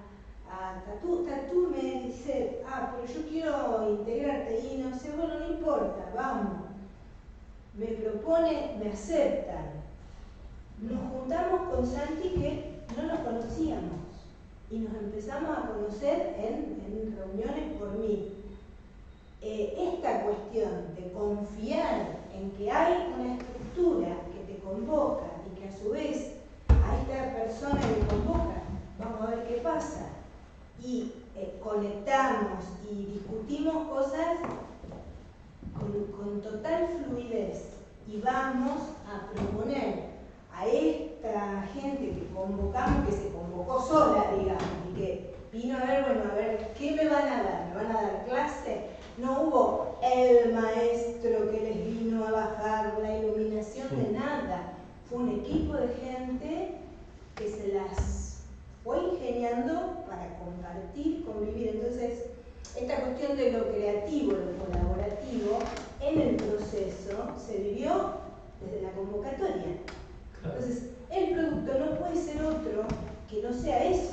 a Tatú. Tatú me dice, pero yo quiero integrarte, y no sé, bueno, no importa, vamos. Me propone, me aceptan. Nos juntamos con Santi que no nos conocíamos y nos empezamos a conocer en reuniones por mí. Esta cuestión de confiar en que hay una estructura que te convoca y que a su vez a esta persona que convoca, vamos a ver qué pasa, y conectamos y discutimos cosas con total fluidez y vamos a proponer a esta gente que convocamos, que se convocó sola, digamos, y que vino a ver, bueno, a ver, ¿qué me van a dar? ¿Me van a dar clase? No hubo el maestro que les vino a bajar la iluminación de nada. Fue un equipo de gente que se las fue ingeniando para compartir, convivir. Entonces, esta cuestión de lo creativo, lo colaborativo, en el proceso se vivió desde la convocatoria. Entonces, el producto no puede ser otro que no sea eso.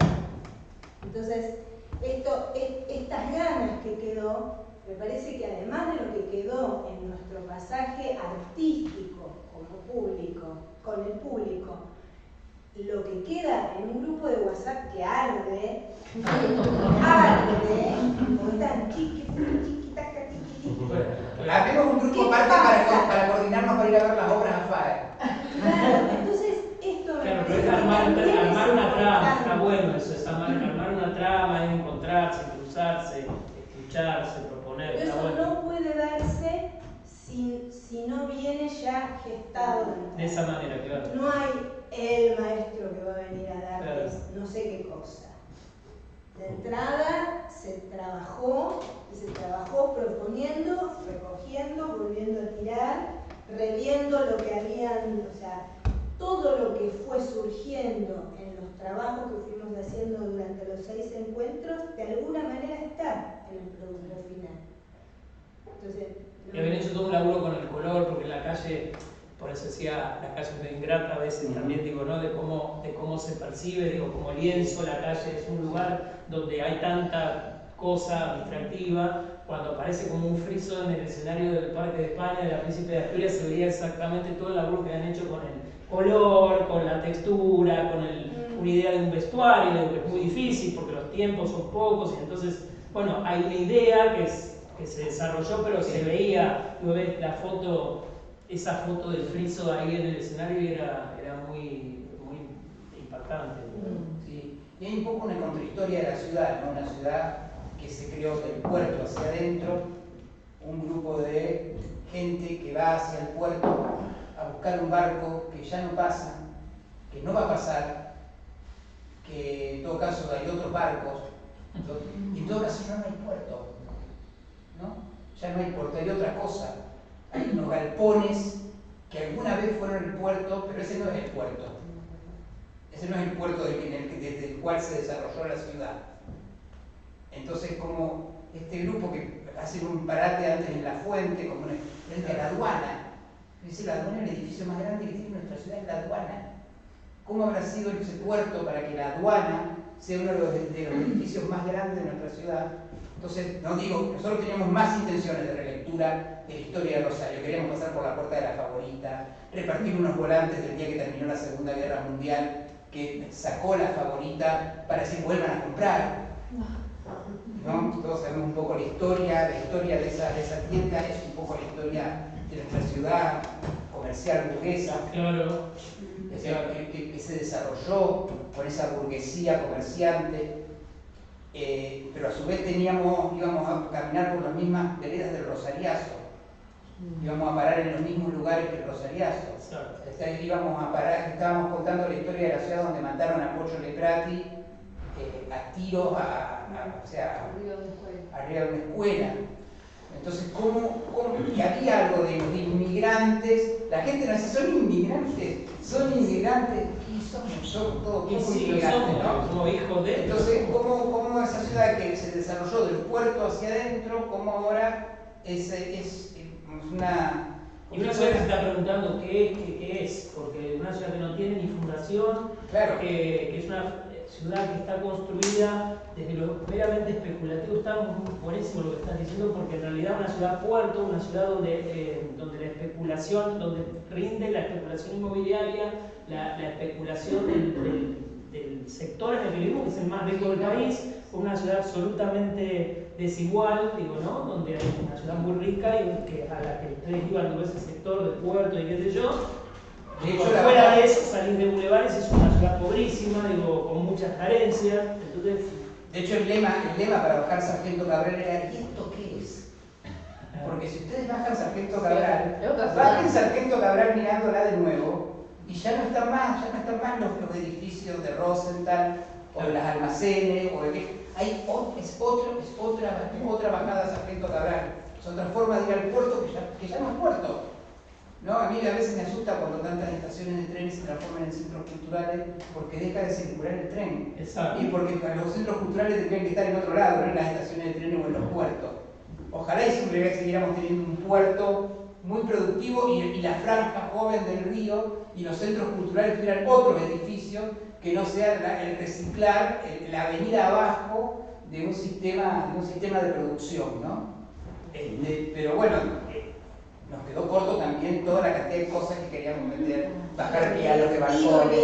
Entonces, estas ganas que quedó, me parece que además de lo que quedó en nuestro pasaje artístico como público, con el público, lo que queda en un grupo de WhatsApp que arde, como están chiquitaca, Hacemos un grupo aparte para coordinarnos para ir a ver las obras a FAE. Claro, entonces esto me Claro, pero parece es armar una trama, importante. está bueno eso, es armar una trama, es encontrarse, cruzarse, escucharse, proponer. Pero eso bueno. no puede darse si no viene ya gestado. De esa manera, claro. No hay el maestro que va a venir a darles Claro. no sé qué cosa. De entrada se trabajó, y se trabajó proponiendo, recogiendo, volviendo a tirar, reviendo lo que habían, o sea, todo lo que fue surgiendo en los trabajos que fuimos haciendo durante los 6 encuentros, de alguna manera está en el producto final. Entonces, Y habían hecho todo un laburo con el color, porque en la calle, por eso decía, la calle es medio ingrata a veces también, digo, ¿no? De cómo se percibe, digo, como lienzo, la calle es un lugar donde hay tanta cosa abstractiva. Cuando aparece como un friso en el escenario del Parque de España, de la Príncipe de Asturias, se veía exactamente todo el laburo que han hecho con el color, con la textura, con una idea de un vestuario, que es muy difícil porque los tiempos son pocos, y entonces, bueno, hay una idea que se desarrolló, pero se veía, luego ves la foto, esa foto del friso ahí en el escenario y era muy impactante. Sí. Y hay un poco una contrahistoria de la ciudad, ¿no? Una ciudad que se creó del puerto hacia adentro, un grupo de gente que va hacia el puerto a buscar un barco que ya no pasa, que no va a pasar, que en todo caso hay otros barcos, y en todo caso ya no hay puerto, ¿no? Ya no hay puerto, hay otra cosa. Hay unos galpones que alguna vez fueron el puerto, pero ese no es el puerto. Ese no es el puerto desde el cual se desarrolló la ciudad. Entonces, como este grupo que hace un parate antes en la fuente, como frente a la aduana, dice, la aduana es el edificio más grande que tiene nuestra ciudad, es la aduana. ¿Cómo habrá sido ese puerto para que la aduana sea uno de los edificios más grandes de nuestra ciudad? Entonces, no digo, nosotros teníamos más intenciones de relectura de la historia de Rosario. Queríamos pasar por la puerta de la Favorita, repartir unos volantes del día que terminó la Segunda Guerra Mundial, que sacó la Favorita para decir vuelvan a comprar. ¿No? Todos sabemos un poco la historia de esa tienda, es un poco la historia de nuestra ciudad comercial burguesa. Claro. Que se desarrolló con esa burguesía comerciante. Pero a su vez íbamos a caminar por las mismas veredas del Rosariazo, íbamos a parar en los mismos lugares que el Rosariazo. Íbamos a parar, estábamos contando la historia de la ciudad donde mataron a Pocho Leprati a tiros, arriba de una escuela. Entonces, y había algo de los inmigrantes, la gente no dice, son inmigrantes, y somos todos inmigrantes, ¿no? Somos hijos de... Entonces, ¿cómo esa ciudad que se desarrolló del puerto hacia adentro, cómo ahora es una... Y una ciudad que se está preguntando qué es, porque una ciudad que no tiene ni fundación, claro, que es una ciudad que está construida desde lo meramente especulativo. Está buenísimo lo que estás diciendo, porque en realidad una ciudad puerto, una ciudad donde la especulación, donde rinde la especulación inmobiliaria, la especulación del sector en el que vivimos, que es el más rico del país, una ciudad absolutamente desigual, digo, ¿no? Donde hay una ciudad muy rica y a la que ustedes iban todo ese sector de puerto y qué sé yo. De hecho, fuera de eso, salir de Bulevares es una ciudad pobrísima, digo, con muchas carencias. Entonces, de hecho, el lema para bajar Sargento Cabral era: ¿y esto qué es? Porque si ustedes bajan Sargento Cabral, bajen Sargento Cabral mirándola de nuevo, y ya no están más los edificios de Rosenthal, o los almacenes, es otra bajada Sargento Cabral. Es otra forma de ir al puerto que ya no es puerto. ¿No? A mí a veces me asusta cuando tantas estaciones de trenes se transforman en centros culturales, porque deja de circular el tren. Exacto. Y porque los centros culturales tendrían que estar en otro lado, no en las estaciones de trenes o en los puertos. Ojalá y siempre siguiéramos teniendo un puerto muy productivo y la franja joven del río y los centros culturales tuvieran otros edificios que no sea el reciclar la avenida abajo de un sistema de producción, ¿no? Pero bueno, nos quedó corto también toda la cantidad de cosas que queríamos meter, bajar pianos de balcones.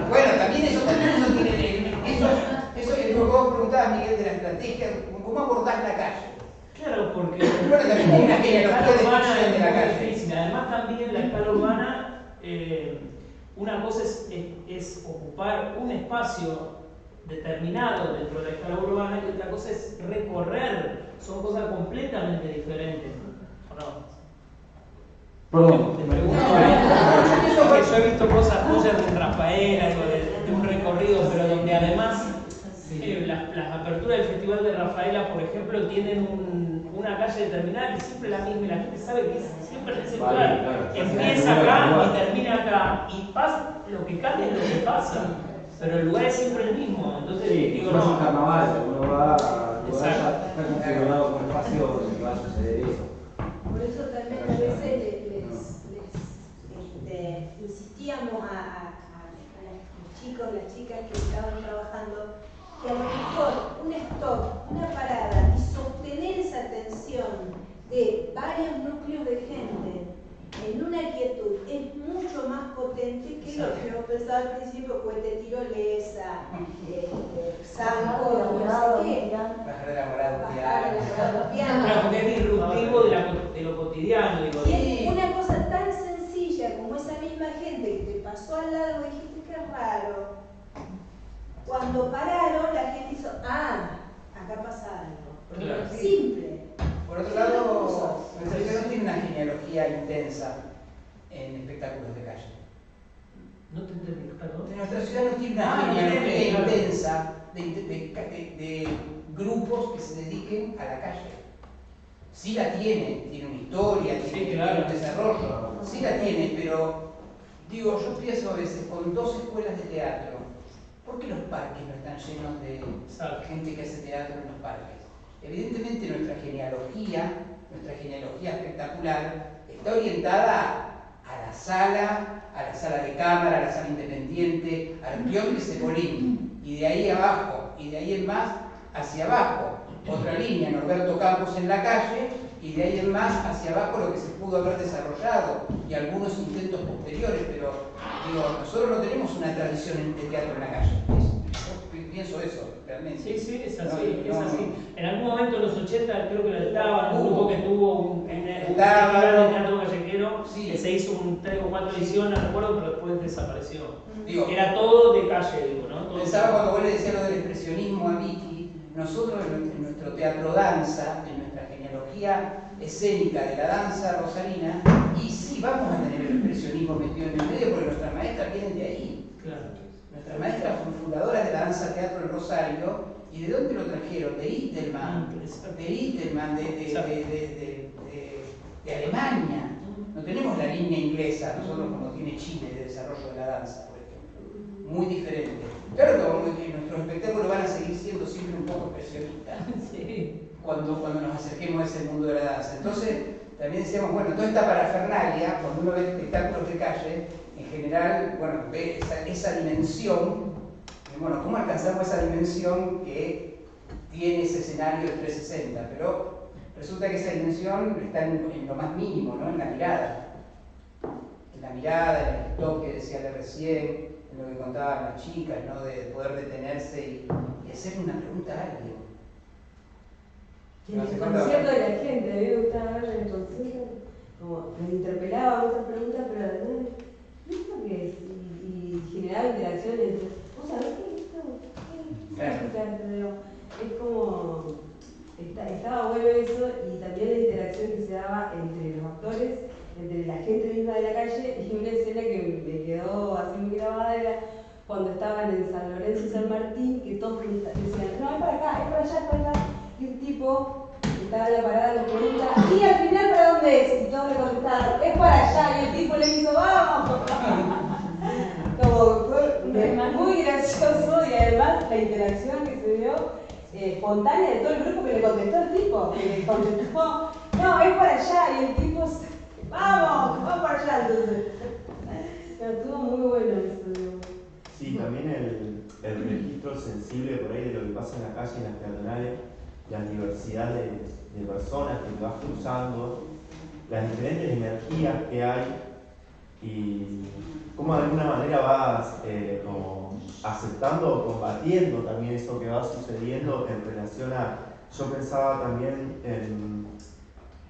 Bueno, también eso tiene, eso es lo que vos preguntabas, Miguel, de la estrategia, ¿cómo abordás la calle? Claro, porque bueno, también tiene una genealogía de urbana ficción de la calle. difícil. Además también la escala urbana, una cosa es ocupar un espacio determinado dentro de la escala urbana y otra cosa es recorrer. Son cosas completamente diferentes, ¿o no? Perdón. Te pregunto, porque yo he visto cosas de Rafaela, de un recorrido, pero donde además las aperturas del Festival de Rafaela, por ejemplo, tienen una calle determinada que siempre es la misma y la gente sabe que es siempre en ese lugar. Claro. Empieza acá y termina acá. Y pasa, lo que cambia es lo que pasa. Pero el lugar es siempre el mismo. Entonces, digo, no. Es un carnaval, uno va a está configurado con espacio y va a suceder eso. Por eso también a veces insistíamos a los chicos, las chicas que estaban trabajando, que a lo mejor un stop, una parada y sostener esa atención de varios núcleos de gente en una quietud es mucho más potente que lo que yo pensaba al principio, cohete, tirolesa, zampo, no sé qué. Bajar de la morada Claro, porque es disruptivo de lo cotidiano. Digo, y es una cosa tan sencilla como esa misma gente que te pasó al lado y dijiste que es raro. Cuando pararon, la gente hizo, acá pasa algo. Claro. Simple. Por otro lado, nuestra ciudad no tiene una genealogía intensa en espectáculos de calle. No te entendí, perdón. Nuestra ciudad no tiene una genealogía intensa de grupos que se dediquen a la calle. Sí la tiene una historia, tiene un desarrollo, sí la tiene, pero digo, yo pienso a veces con 2 escuelas de teatro, ¿por qué los parques no están llenos de gente que hace teatro en los parques? Evidentemente nuestra genealogía espectacular está orientada a la sala de cámara, a la sala independiente, al Pion y Cepolín, y de ahí abajo, y de ahí en más hacia abajo, otra línea, Norberto Campos en la calle, y de ahí en más hacia abajo lo que se pudo haber desarrollado, y algunos intentos posteriores, pero digo, nosotros no tenemos una tradición de teatro en la calle. Pienso eso, realmente. Sí, es así, es así. En algún momento en los 80 creo que lo estaba, un grupo que tuvo un festival de teatro callejero, que se hizo 3 o 4 ediciones, no recuerdo, pero después desapareció. Era todo de calle, digo, ¿no? Todo pensaba cuando vos le decías lo del expresionismo a Vicky, nosotros en nuestro teatro danza, en nuestra genealogía escénica de la danza rosarina, y sí vamos a tener el expresionismo metido en el medio porque nuestras maestras vienen de ahí. Claro. Nuestras maestras son fundadoras de la danza teatro en Rosario. ¿Y de dónde lo trajeron? De Ittelmann, de Alemania. No tenemos la línea inglesa, nosotros como tiene Chile de desarrollo de la danza, por ejemplo. Muy diferente. Claro que nuestros espectáculos van a seguir siendo siempre un poco expresionistas. Sí. Cuando nos acerquemos a ese mundo de la danza. Entonces, también decíamos, bueno, toda esta parafernalia, cuando uno ve espectáculos de calle, en general, bueno, ve esa dimensión. Bueno, ¿cómo alcanzamos esa dimensión que tiene ese escenario del 360? Pero resulta que esa dimensión está en lo más mínimo, ¿no? En la mirada. En la mirada, en el stop que decía de recién, en lo que contaban las chicas, ¿no? De poder detenerse y hacerle una pregunta a alguien. En el concierto de la gente, a mí me gustaba ver en el concierto, como me interpelaba muchas preguntas, pero además, ¿qué es lo que es? Y generaba interacciones. ¿Vos sabés qué es esto? ¿Qué significa? Es como, estaba bueno eso, y también la interacción que se daba entre los actores, entre la gente misma de la calle, y una escena que me quedó así muy grabada era cuando estaban en San Lorenzo y San Martín, que todos decían, no, es para acá, es para allá, es para allá. Y un tipo que estaba en la parada le pregunta, ¿y al final para dónde es? Y todos le contestaron, es para allá. Y el tipo le hizo, ¡vamos! Como fue muy gracioso, y además la interacción que se dio espontánea de todo el grupo que le contestó el tipo, que le contestó, no, es para allá. Y el tipo, ¡vamos! ¡Vamos para allá! Entonces, estuvo muy bueno eso. Sí, también el registro sensible por ahí de lo que pasa en la calle, en las peatonales, la diversidad de personas que vas cruzando, las diferentes energías que hay y cómo de alguna manera vas como aceptando o combatiendo también eso que va sucediendo en relación a, yo pensaba también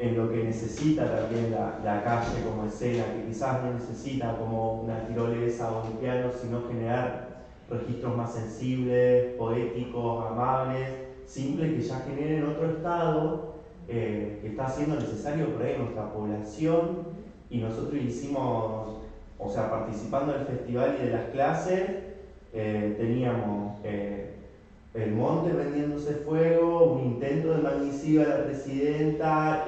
en lo que necesita también la calle como escena, que quizás no necesita como una tirolesa o un piano, sino generar registros más sensibles, poéticos, amables, simples, que ya generen otro estado que está siendo necesario por ahí en nuestra población. Y nosotros hicimos, o sea, participando del festival y de las clases, teníamos el monte prendiéndose fuego, un intento de magnicidio a la presidenta,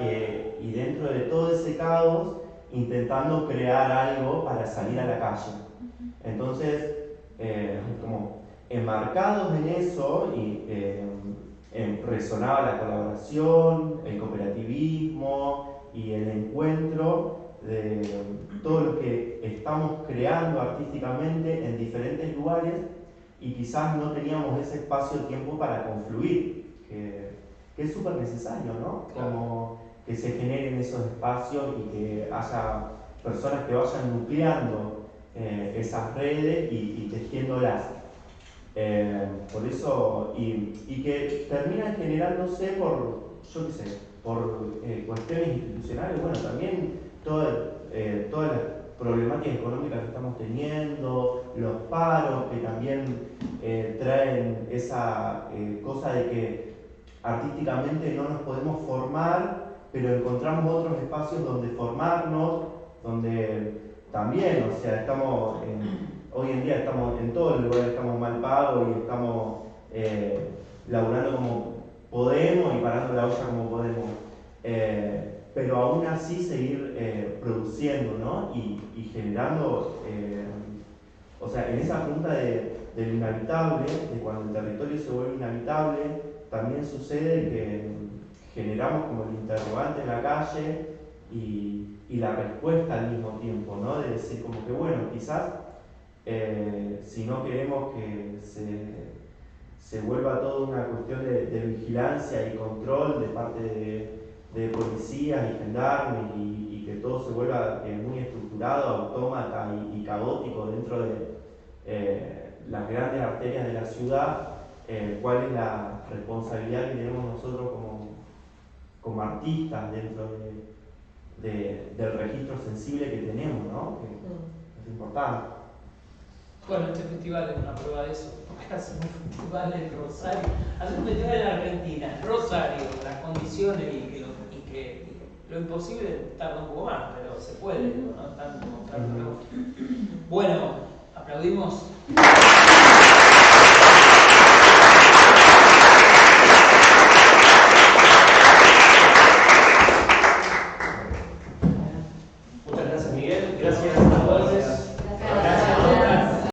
y dentro de todo ese caos intentando crear algo para salir a la calle. Entonces, como enmarcados en eso, y resonaba la colaboración, el cooperativismo y el encuentro de todo lo que estamos creando artísticamente en diferentes lugares, y quizás no teníamos ese espacio-tiempo para confluir, que es súper necesario, ¿no? Como que se generen esos espacios y que haya personas que vayan nucleando esas redes y tejiéndolas. Por eso, y que terminan generándose por, yo qué sé, por cuestiones institucionales, bueno, también todas las problemáticas económicas que estamos teniendo, los paros que también traen esa cosa de que artísticamente no nos podemos formar, pero encontramos otros espacios donde formarnos, donde también, o sea, estamos hoy en día estamos en todos los lugares, estamos mal pagos y estamos laburando como podemos y parando la olla como podemos. Pero aún así seguir produciendo, ¿no? Y generando, o sea, en esa punta del inhabitable, de cuando el territorio se vuelve inhabitable, también sucede que generamos como el interrogante en la calle y la respuesta al mismo tiempo, ¿no? De decir como que, bueno, quizás si no queremos que se vuelva toda una cuestión de vigilancia y control de parte de policías y gendarmes y que todo se vuelva muy estructurado, autómata y caótico dentro de las grandes arterias de la ciudad, cuál es la responsabilidad que tenemos nosotros como artistas dentro del registro sensible que tenemos, ¿no? Que es importante. Bueno, este festival es una prueba de eso. Hace un festival en Rosario, hace un festival en Argentina, en Rosario, las condiciones y que lo imposible tarda un poco más, pero se puede, ¿no? Están demostrándolo. Bueno, aplaudimos.